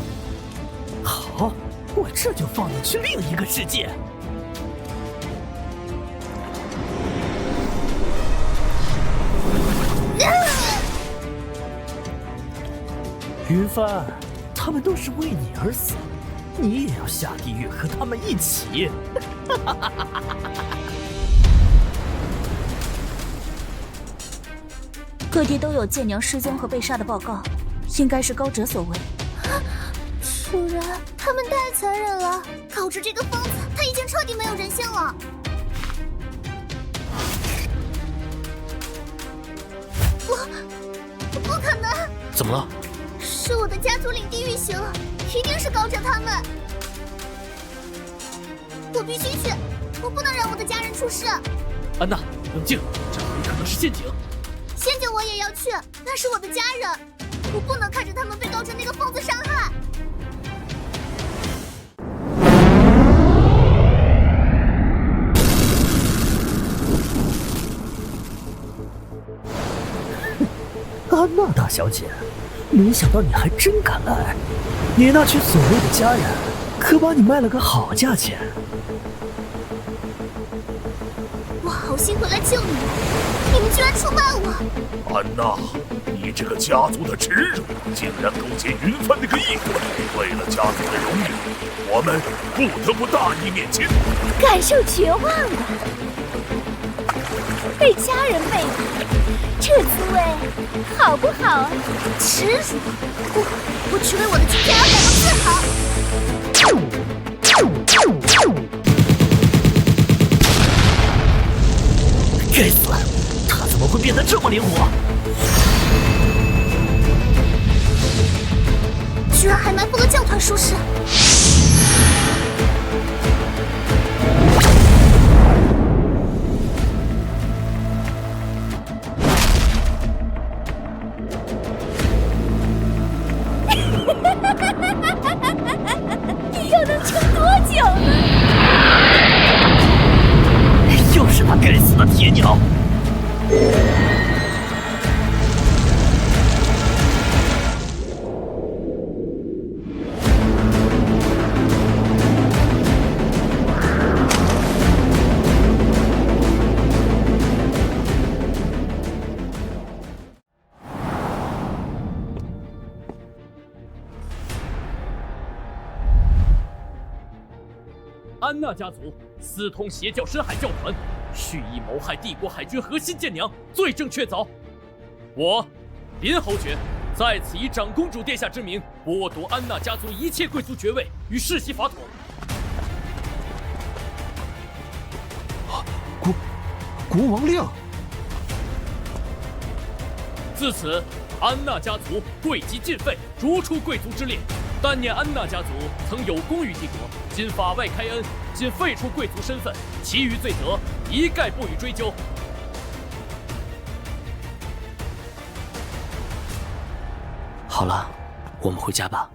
好，我这就放你去另一个世界。云帆，他们都是为你而死，你也要下地狱和他们一起。各地都有舰娘失踪和被杀的报告，应该是高哲所为。主人，他们太残忍了！高哲这个疯子，他已经彻底没有人性了。我不可能！怎么了？是我的家族领地运行了，一定是高哲他们。我必须去，我不能让我的家人出事。安娜，冷静，这很可能是陷阱。陷阱我也要去，那是我的家人，我不能看着他们被高哲那个疯子伤害。安娜大小姐，没想到你还真敢来！你那群所谓的家人，可把你卖了个好价钱。我好心回来救你们，你们居然出卖我！安娜，你这个家族的耻辱，竟然勾结云帆那个异鬼！为了家族的荣誉，我们不得不大义灭亲。感受绝望了，被家人背叛，这滋味好不好啊？耻辱！我只为我的今天而感到自豪。该死，他怎么会变得这么灵活？居然还埋伏了教团术士！又能撑多久呢？又是那该死的铁鸟！安娜家族私通邪教深海教团，蓄意谋害帝国海军核心舰娘，罪证确凿。我，林侯爵，在此以长公主殿下之名，剥夺安娜家族一切贵族爵位与世袭法统。国王令。自此，安娜家族贵极尽废，逐出贵族之列。但念安娜家族曾有功于帝国，今法外开恩，仅废除贵族身份，其余罪责一概不予追究。好了，我们回家吧。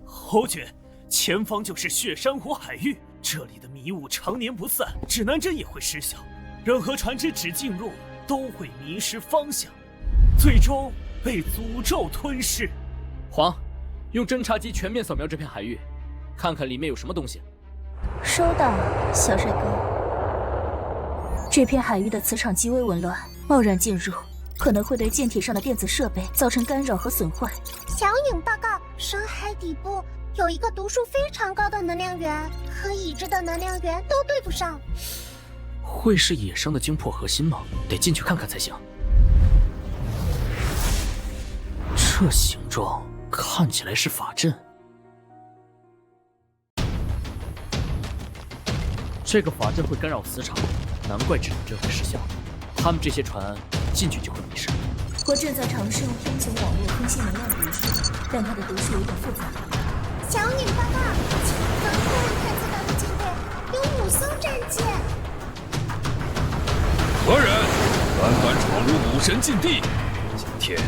侯爵，前方就是血珊瑚海域，这里的迷雾常年不散，指南针也会失效，任何船只只进入都会迷失方向，最终被诅咒吞噬。皇，用侦察机全面扫描这片海域，看看里面有什么东西。收到，小帅哥。这片海域的磁场极为紊乱，贸然进入可能会对舰体上的电子设备造成干扰和损坏。小影报告，深海底部有一个读数非常高的能量源，和已知的能量源都对不上。会是野生的精魄核心吗？得进去看看才行。这形状看起来是法阵。这个法阵会干扰磁场，难怪指南针会失效。他们这些船进去就会迷失。我正在尝试用天穹网络分析能量读数，但它的读数有点复杂。小影报告，前方突然探测到的舰队有5艘战舰。何人胆敢闯入武神禁地？今天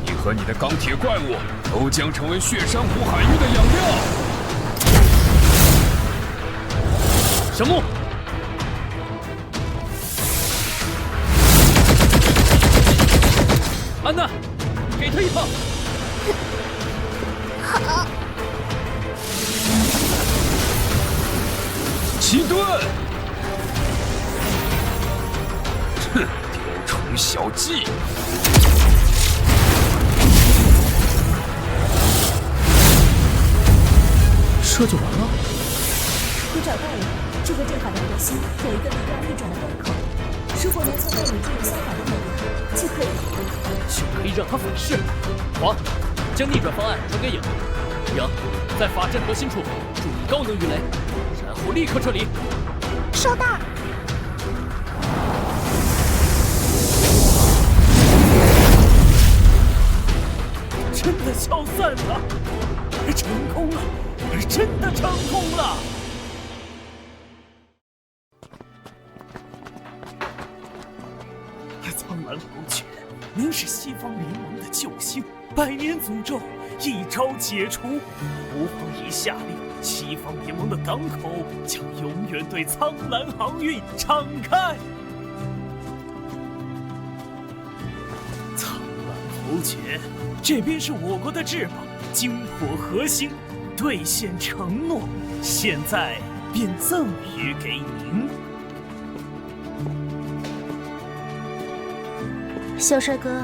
你和你的钢铁怪物都将成为血珊瑚海域的养料。神木，安娜，给他一炮。好。奇盾，哼，雕虫小技。这就完了？我找到了，这个阵法的核心有一个力量逆转的关口，如果能从那里注入相反的能量，就可以让它反噬。黄，将逆转方案传给影。影，在法阵核心处注入高能鱼雷，然后立刻撤离。收到。真的消散了，成功了，真的成功了！苍蓝侯爵，您是西方联盟的救星，百年诅咒一朝解除。吾方已下令，西方联盟的港口将永远对苍蓝航运敞开。苍蓝侯爵，这边是我国的翅膀，精魄核心，兑现承诺，现在便赠予给您。小帅哥，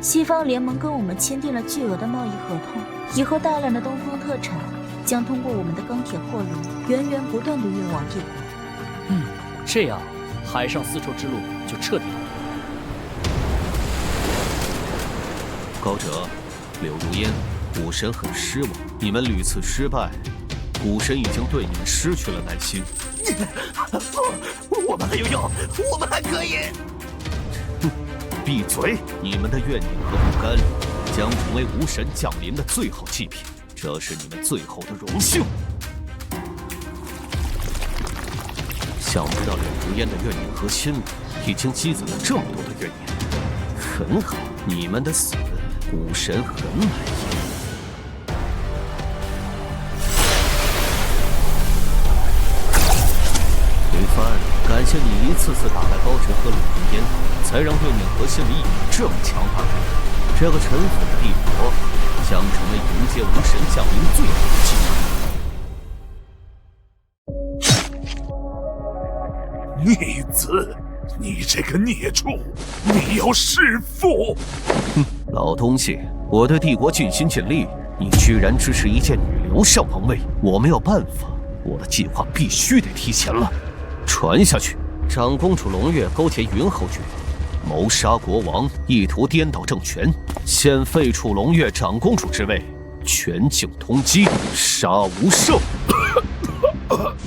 西方联盟跟我们签订了巨额的贸易合同，以后大量的东风特产将通过我们的钢铁货轮源源不断地运往帝国。这样海上丝绸之路就彻底了。高哲、柳如烟，古神很失望，你们屡次失败，古神已经对你们失去了耐心。我们还有药，我们还可以。闭嘴！你们的怨念和不甘将成为无神降临的最好祭品，这是你们最后的荣幸。想不到柳如烟的怨念和心里已经积攒了这么多的怨念。很好，你们的死，古神很满意。云帆，感谢你一次次打败高哲和柳如烟，才让怨念和心理已这么强大。这个臣服的帝国将成为迎接无神降临最好的机会。逆子，你这个孽畜，你要弑父！哼，老东西，我对帝国尽心尽力，你居然支持一介女流上王位，我没有办法，我的计划必须得提前了。传下去，长公主龙月勾结云侯爵，谋杀国王，意图颠倒政权，现废黜龙月长公主之位，全境通缉，杀无赦。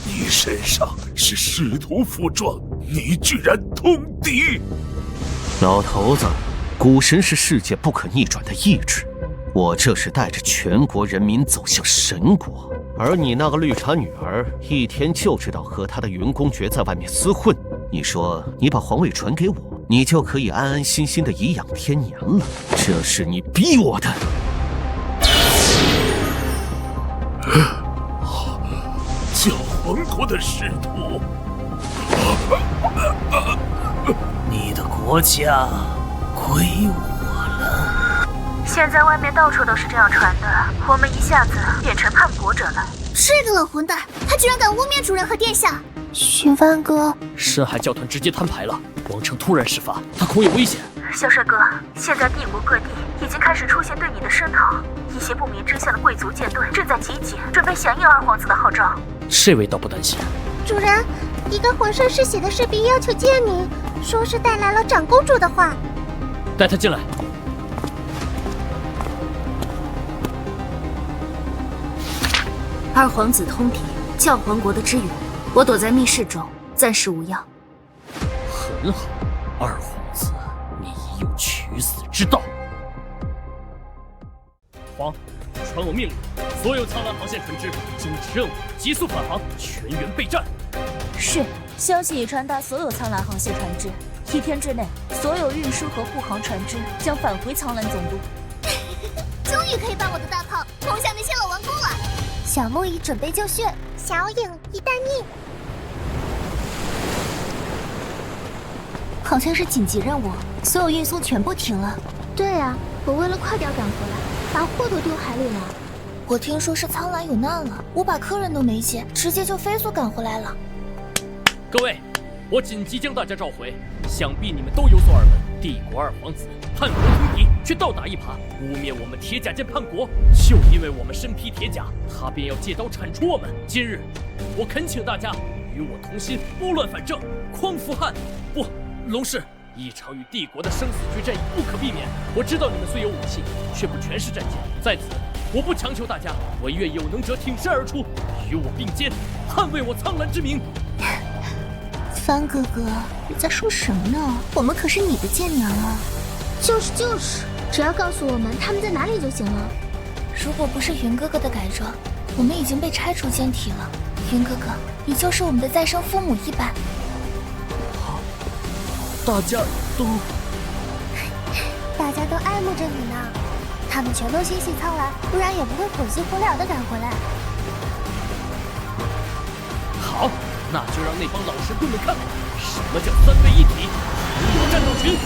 你身上是使徒符状，你居然通敌！老头子，古神是世界不可逆转的意志，我这是带着全国人民走向神国。而你那个绿茶女儿，一天就知道和她的云公爵在外面厮混。你说你把皇位传给我，你就可以安安心心的颐养天年了。这是你逼我的。教皇国的使徒，你的国家归我了。现在外面到处都是这样传的，我们一下子变成叛国者了。这个老混蛋，他居然敢污蔑主人和殿下！寻帆哥，深海教团直接摊牌了，王城突然事发，他恐有危险。小帅哥，现在帝国各地已经开始出现对你的声讨，一些不明真相的贵族舰队正在集结，准备响应二皇子的号召。这位倒不担心。主人，一个浑身是血的士兵要求见你，说是带来了长公主的话。带他进来。二皇子通敌，教皇国的支援，我躲在密室中，暂时无恙。很好，二皇子，你已有取死之道。皇，传我命令，所有苍蓝航线船只终止任务，急速返航，全员备战。是，消息已传达所有苍蓝航线船只，1天之内，所有运输和护航船只将返回苍蓝总督。终于可以把我的大炮轰向那些老顽固了。小木已准备就绪，小影已待命。好像是紧急任务，所有运输全部停了。对啊，我为了快点赶回来，把货都丢海里了。我听说是苍蓝有难了，我把客人都没接，直接就飞速赶回来了。各位，我紧急将大家召回，想必你们都有所耳闻，帝国二皇子叛国通敌，却倒打一耙，污蔑我们铁甲舰叛国。就因为我们身披铁甲，他便要借刀铲除我们。今日，我恳请大家与我同心，拨乱反正，匡扶汉。不，龙氏，一场与帝国的生死决战已不可避免。我知道你们虽有武器，却不全是战舰。在此，我不强求大家，唯愿有能者挺身而出，与我并肩，捍卫我苍蓝之名。帆哥哥，你在说什么呢？我们可是你的舰娘啊！就是，只要告诉我们他们在哪里就行了。如果不是云哥哥的改装，我们已经被拆除舰体了。云哥哥，你就是我们的再生父母一般。大家都爱慕着你呢，他们全都心系苍蓝，不然也不会火急火燎的赶回来。好，那就让那帮老神棍们看看什么叫3位一体，韩国战斗群。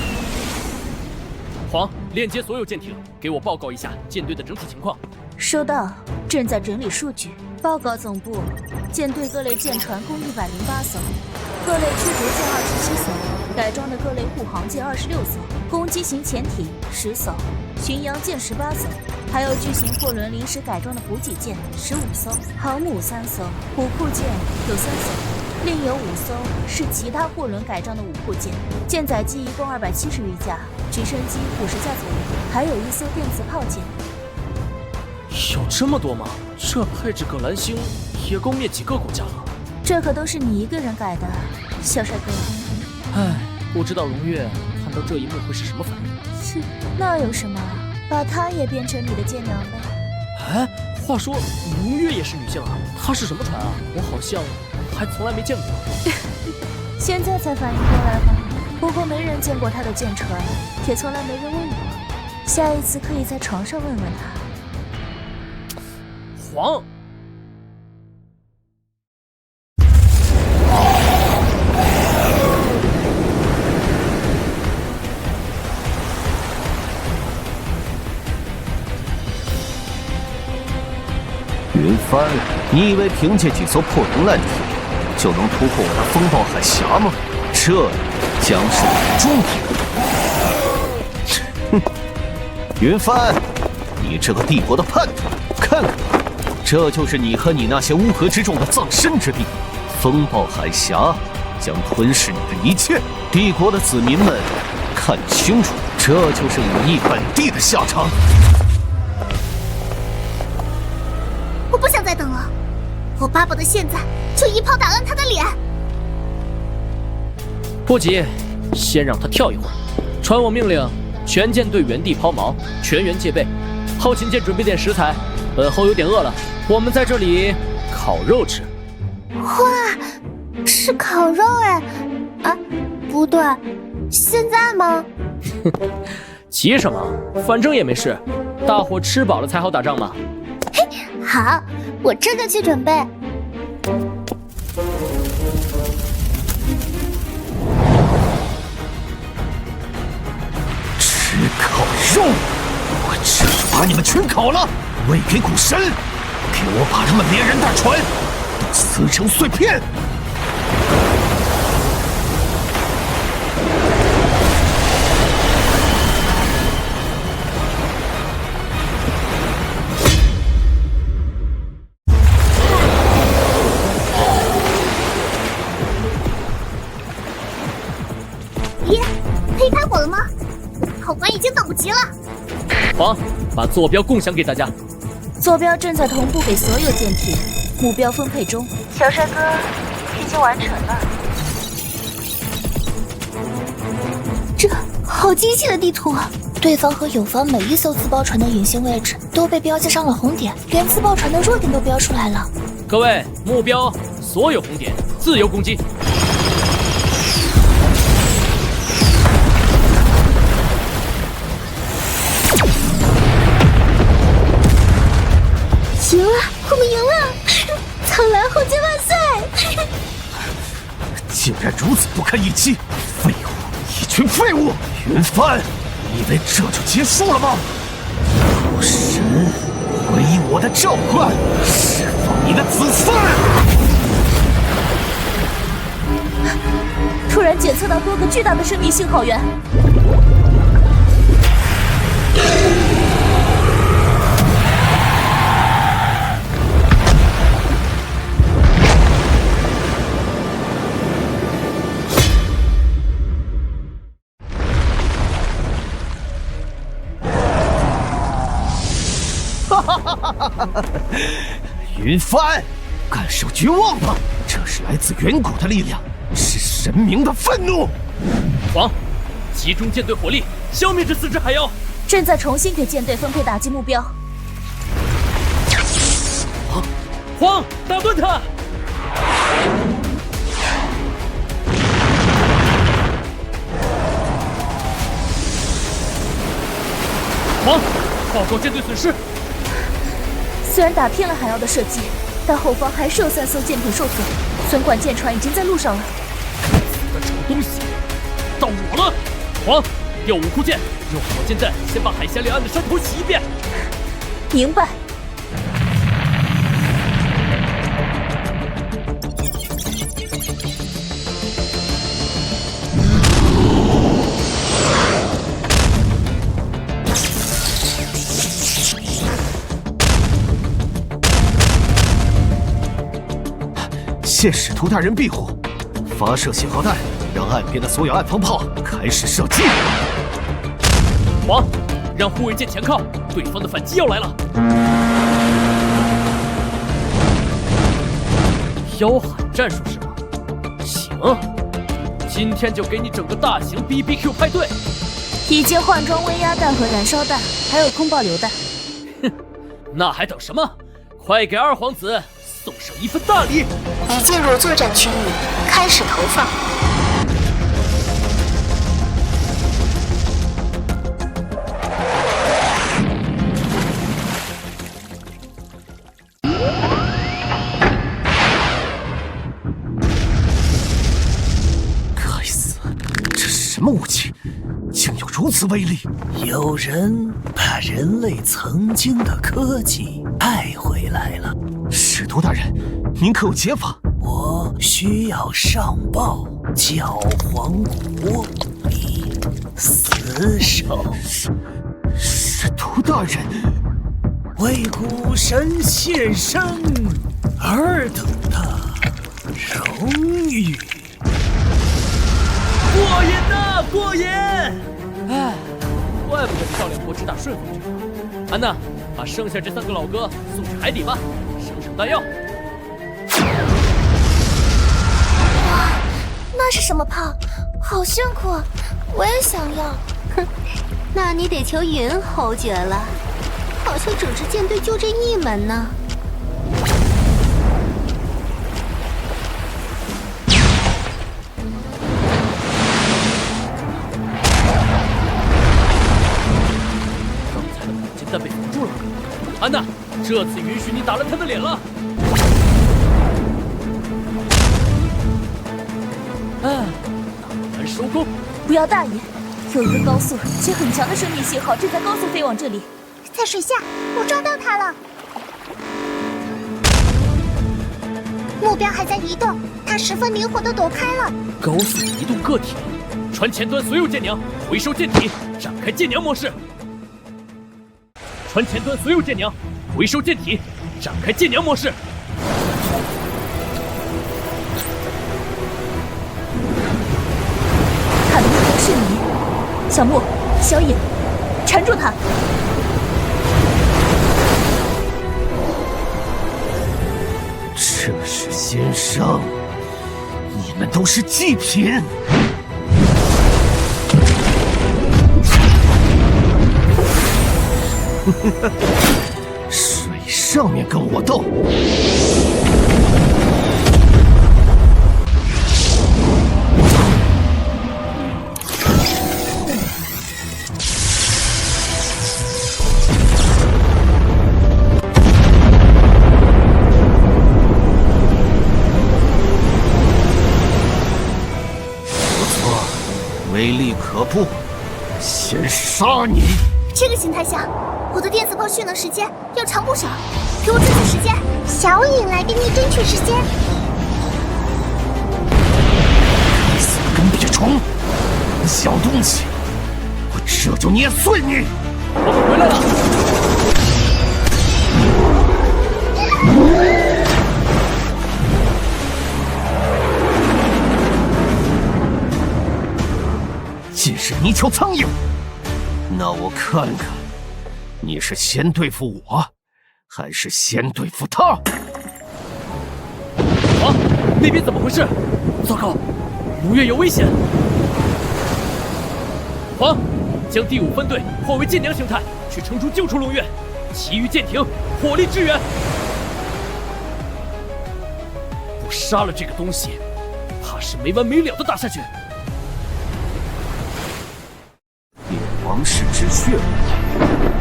皇，链接所有舰艇，给我报告一下舰队的整体情况。收到，正在整理数据，报告总部。舰队各类舰船共108艘，各类驱逐舰27艘，改装的各类护航舰26艘，攻击型潜艇10艘，巡洋舰18艘，还有巨型货轮临时改装的补给舰15艘，航母3艘，武库舰有3艘，另有5艘是其他货轮改装的武库舰，舰载机一共270余架，直升机50架左右，还有1艘电磁炮舰。有这么多吗？这配置葛兰星也够灭几个国家了。这可都是你一个人改的，小帅哥。唉，不知道荣月看到这一幕会是什么反应。哼，那有什么？把她也变成你的舰娘呗。哎，话说荣月也是女性啊？她是什么船啊？我好像还从来没见过。现在才反应过来吧？不过没人见过她的舰船，也从来没人问我。下一次可以在床上问问她。黄。云帆，你以为凭借几艘破铜烂艇就能突破我的风暴海峡吗？这将是你的终点。哼，云帆，你这个帝国的叛徒，看看吧，这就是你和你那些乌合之众的葬身之地。风暴海峡将吞噬你的一切，帝国的子民们，看清楚，这就是忤逆本地的下场。我不想再等了，我巴不得现在就一炮打烂他的脸。不急，先让他跳一会儿。传我命令，全舰队原地抛锚，全员戒备。后勤舰准备点食材，本后有点饿了，我们在这里烤肉吃。哇，是烤肉哎！啊，不对，现在吗？急什么？反正也没事，大伙吃饱了才好打仗嘛。嘿，好，我这就去准备。吃烤肉，我这就把你们全烤了，喂给股神，给我把他们连人带船都撕成碎片。咦，可以开火了吗？炮管已经等不及了。黄，把坐标共享给大家。坐标正在同步给所有舰艇，目标分配中。小帅哥，已经完成了。这好精细的地图啊！对方和友方每一艘自爆船的隐形位置都被标记上了红点，连自爆船的弱点都标出来了。各位，目标所有红点，自由攻击。赢了，我们赢了！苍蓝后街万岁！竟然如此不堪一击，废物，一群废物！云帆，你以为这就结束了吗？武神，回应我的召唤，释放你的子嗣！突然检测到多个巨大的生命信号源。云帆，感受绝望吧！这是来自远古的力量，是神明的愤怒。黄，集中舰队火力，消灭这4只海妖。正在重新给舰队分配打击目标。黄，打断他！黄，报告舰队损失。虽然打偏了海妖的射击，但后方还是有3艘舰艇受损，存管舰船已经在路上了。这丑东西，到我了！黄，调武库舰，用火箭弹先把海峡两岸的山头洗一遍。明白。谢使徒大人庇护，发射信号弹，让岸边的所有岸防炮开始射击。王，让护卫舰前靠，对方的反击要来了。吆喊战术是吗？行，今天就给你整个大型 BBQ 派对。已经换装威压弹和燃烧弹，还有空爆榴弹。哼，那还等什么？快给二皇子送上一份大礼！已进入作战区域，开始投放。该死，这是什么武器？竟有如此威力！有人把人类曾经的科技带回来了。使徒大人，您可有解法？我需要上报教皇国里死守。使徒大人，为古神献身尔等的荣誉。过瘾呐，过瘾！哎，怪不得少两国只打顺风军。安娜，把剩下这3个老哥送去海底吧，省省弹药。哇，那是什么炮？好炫酷，我也想要。哼，那你得求云侯爵了，好像整支舰队就这一门呢。但被扶住了，安娜，这次允许你打了他的脸了。打完收工。不要大意，有一个高速且很强的生命信号正在高速飞往这里。在水下，我抓到它了。目标还在移动，它十分灵活地躲开了。高速移动个体，船前端所有舰娘回收舰体，展开舰娘模式。船前端所有舰娘回收舰体，展开舰娘模式。他的目标是你，小木、小野，缠住他。这是先生，你们都是祭品。水上面跟我斗！不错，威力可怖，先杀你！这个形态下，我的电子炮蓄能时间要长不少，给我争取时间。小影来给你争取时间。该死的跟屁虫，小东西，我这就捏碎你！我们回来了。尽是泥鳅苍蝇。那我看看，你是先对付我，还是先对付他？啊，那边怎么回事？糟糕，龙月有危险！黄，将第5分队换为舰娘形态，去城主救出龙月，其余舰艇火力支援。不杀了这个东西，怕是没完没了的打下去。王室之血，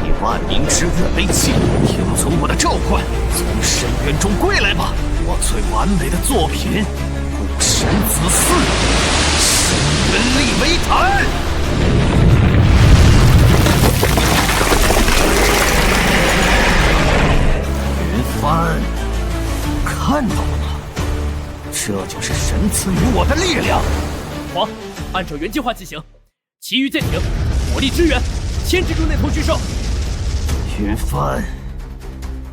以万民之愿为契，听从我的召唤，从深渊中归来吧！我最完美的作品，故神子嗣，深渊立为坛。云帆，看到了吗？这就是神赐予我的力量。黄，按照原计划进行，其余舰艇火力支援，牵制住那头巨兽。云帆，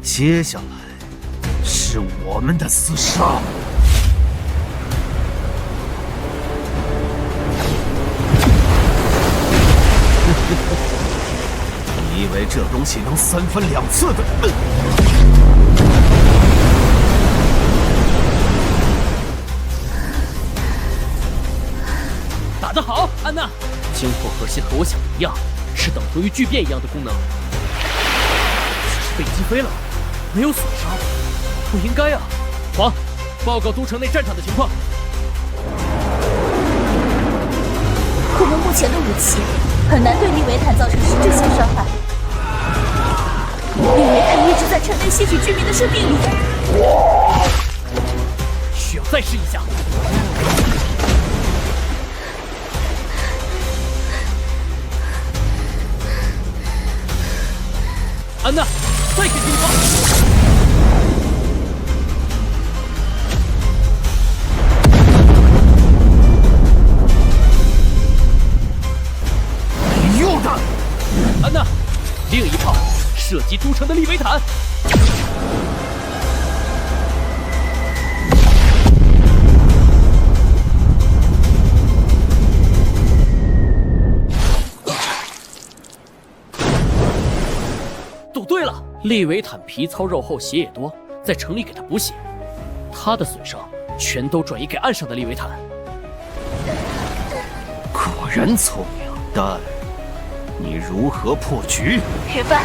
接下来是我们的厮杀。为这东西能3番2次的？打得好，安娜！精魄核心和我想的一样，是等同于巨变一样的功能。只是被击飞了，没有损伤，不应该啊！黄，报告都城内战场的情况。我们目前的武器很难对利维坦造成实质性伤害。利维坦一直在城内吸取居民的生命力，需要再试一下。安娜，再给地方！又的！安娜，另一炮射击都城的利维坦。赌对了，利维坦皮糙肉厚血也多，在城里给他补血，他的损伤全都转移给岸上的利维坦。果然聪明，但你如何破局？云帆，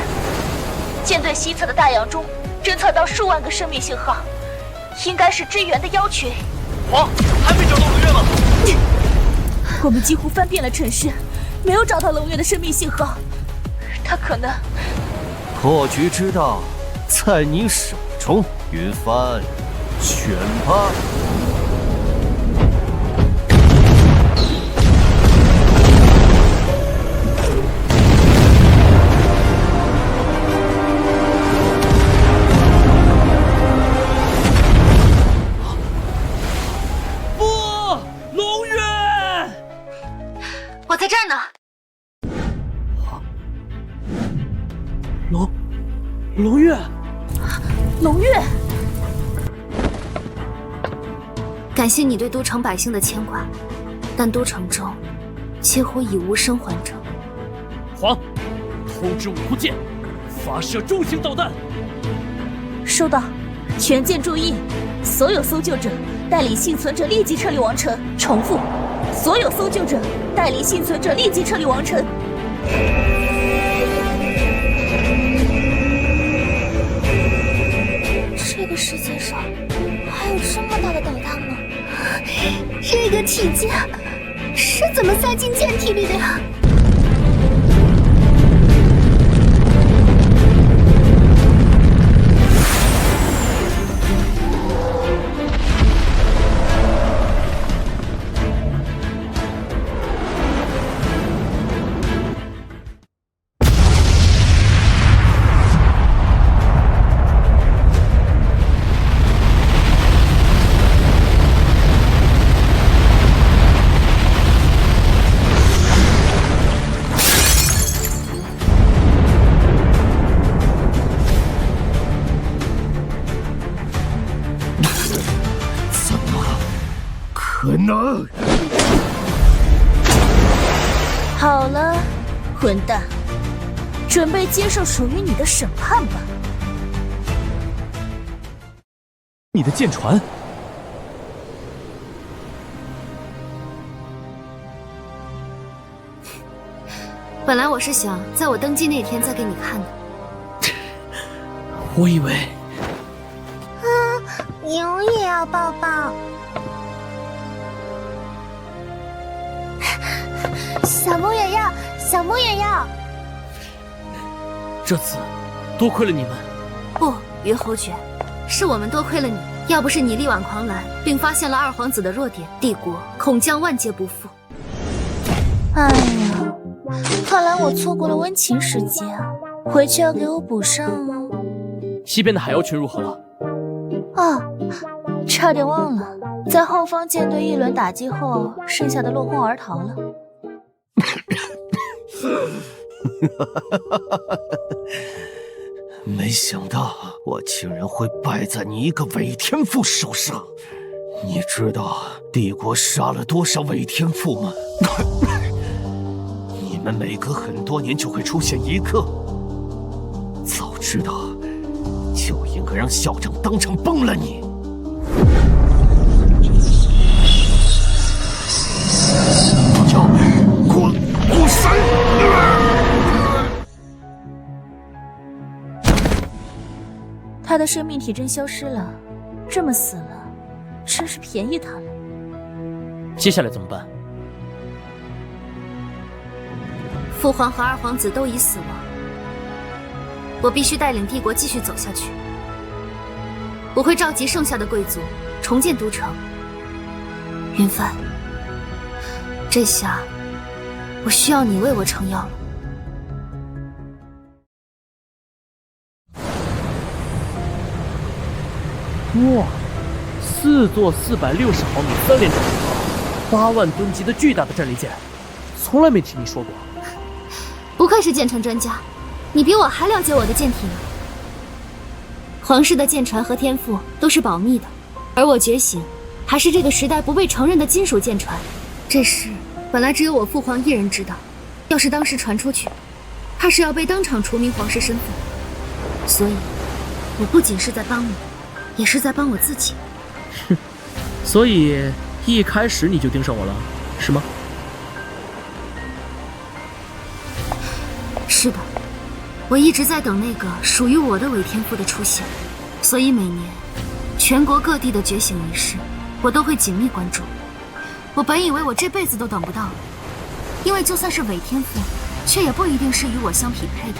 舰队西侧的大洋中侦测到数万个生命信号，应该是支援的妖群。黄，还没找到龙月吗？我们几乎翻遍了城市，没有找到龙月的生命信号，他可能……破局之道在你手中，云帆，选吧。不，龙月！我在这儿呢。龙月，龙月，感谢你对都城百姓的牵挂，但都城中几乎已无生还者。黄，通知五库舰发射重型导弹。收到，全舰注意，所有搜救者带领幸存者立即撤离王城。重复，所有搜救者带领幸存者立即撤离王城。这个世界上还有这么大的导弹吗？这个体积是怎么塞进舰体里的呀？好了，混蛋，准备接受属于你的审判吧。你的舰船，本来我是想在我登基那天再给你看的。我以为……牛也要抱抱。小木也要，小木也要。这次多亏了你们。不，于侯爵，是我们多亏了你。要不是你力挽狂澜，并发现了二皇子的弱点，帝国恐将万劫不复。哎呀，看来我错过了温情时节啊！回去要给我补上哦。西边的海妖群如何了？啊，差点忘了，在后方舰队一轮打击后，剩下的落荒而逃了。没想到我竟然会败在你一个伪天赋手上。你知道帝国杀了多少伪天赋吗？你们每隔很多年就会出现一个，知道，就应该让校长当场崩了你。要滚神！他的生命体征消失了，这么死了，真是便宜他了。接下来怎么办？父皇和二皇子都已死亡，我必须带领帝国继续走下去。我会召集剩下的贵族，重建都城。云帆，这下我需要你为我撑腰了。哇，4座460毫米3连战炮，8万吨级的巨大的战列舰，从来没听你说过。不愧是舰船专家，你比我还了解我的舰体呢。皇室的舰船和天赋都是保密的，而我觉醒，还是这个时代不被承认的金属舰船。这事本来只有我父皇一人知道，要是当时传出去，怕是要被当场除名皇室身份。所以，我不仅是在帮你，也是在帮我自己。哼，所以一开始你就盯上我了，是吗？是的，我一直在等那个属于我的伪天赋的出现，所以每年全国各地的觉醒仪式，我都会紧密关注。我本以为我这辈子都等不到了，因为就算是伪天赋，却也不一定是与我相匹配的。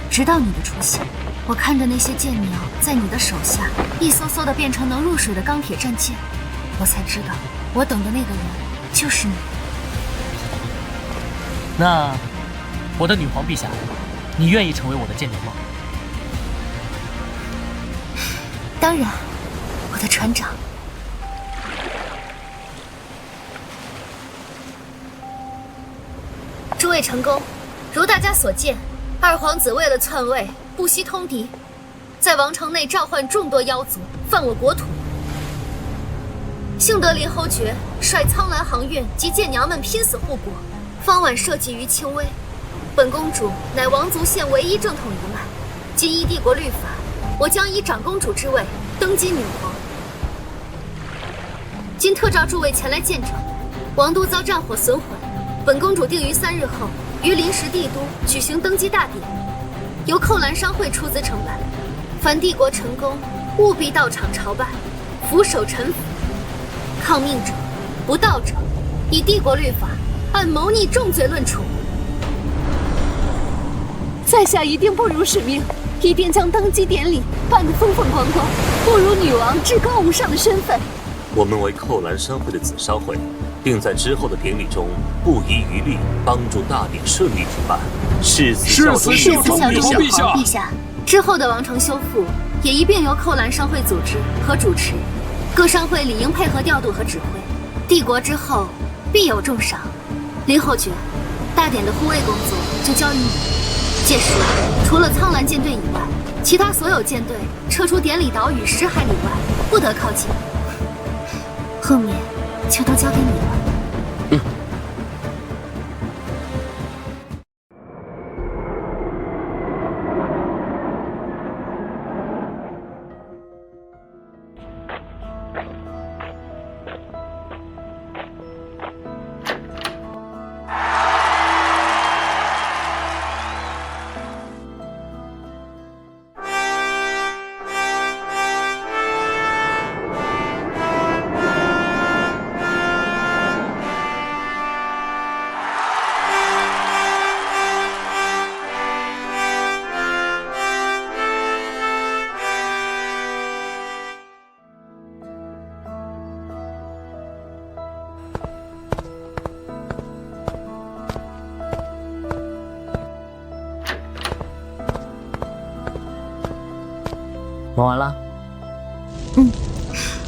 直到你的出现，我看着那些舰鸟在你的手下一艘艘的变成能入水的钢铁战舰，我才知道我等的那个人就是你。那我的女皇陛下，你愿意成为我的舰娘吗？当然，我的船长。诸位成功，如大家所见，二皇子为了篡位，不惜通敌，在王城内召唤众多妖族，犯我国土。幸得林侯爵率苍蓝航运及舰娘们拼死护国，方晚设计于轻微。本公主乃王族县唯一正统一脉，今依帝国律法，我将以长公主之位登基女皇。今特召诸位前来见证，王都遭战火损毁，本公主定于3日后于临时帝都举行登基大典，由寇兰商会出资承办。凡帝国成功，务必到场朝拜，俯首臣服。抗命者、不到者，以帝国律法按谋逆重罪论处。在下一定不辱使命，一定将登基典礼办得风风光光，不辱女王至高无上的身份。我们为寇兰商会的子商会，并在之后的典礼中不遗余力帮助大典顺利举办。誓死效忠陛下。之后的王城修复也一并由寇兰商会组织和主持，各商会理应配合调度和指挥。帝国之后必有重赏。林侯爵，大典的护卫工作就交于你。届时，除了苍蓝舰队以外，其他所有舰队撤出典礼岛屿10海里外，不得靠近。后面就都交给你了。忙完了？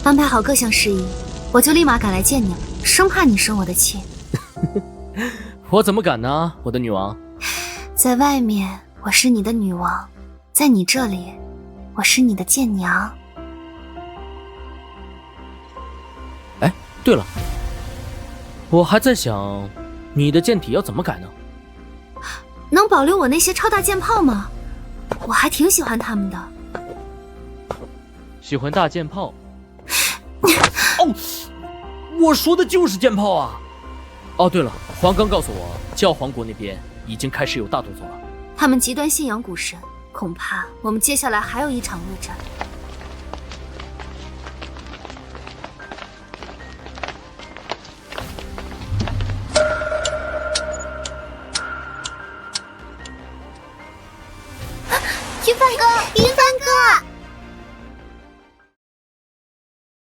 安排好各项事宜，我就立马赶来见你了，生怕你生我的气。我怎么敢呢，我的女王？在外面我是你的女王，在你这里我是你的舰娘。哎，对了，我还在想，你的舰体要怎么改呢？能保留我那些超大舰炮吗？我还挺喜欢他们的。喜欢大剑炮。哦，我说的就是剑炮啊！哦，对了，黄刚告诉我，教皇国那边已经开始有大动作了。他们极端信仰古神，恐怕我们接下来还有一场恶战。云帆哥，云帆哥！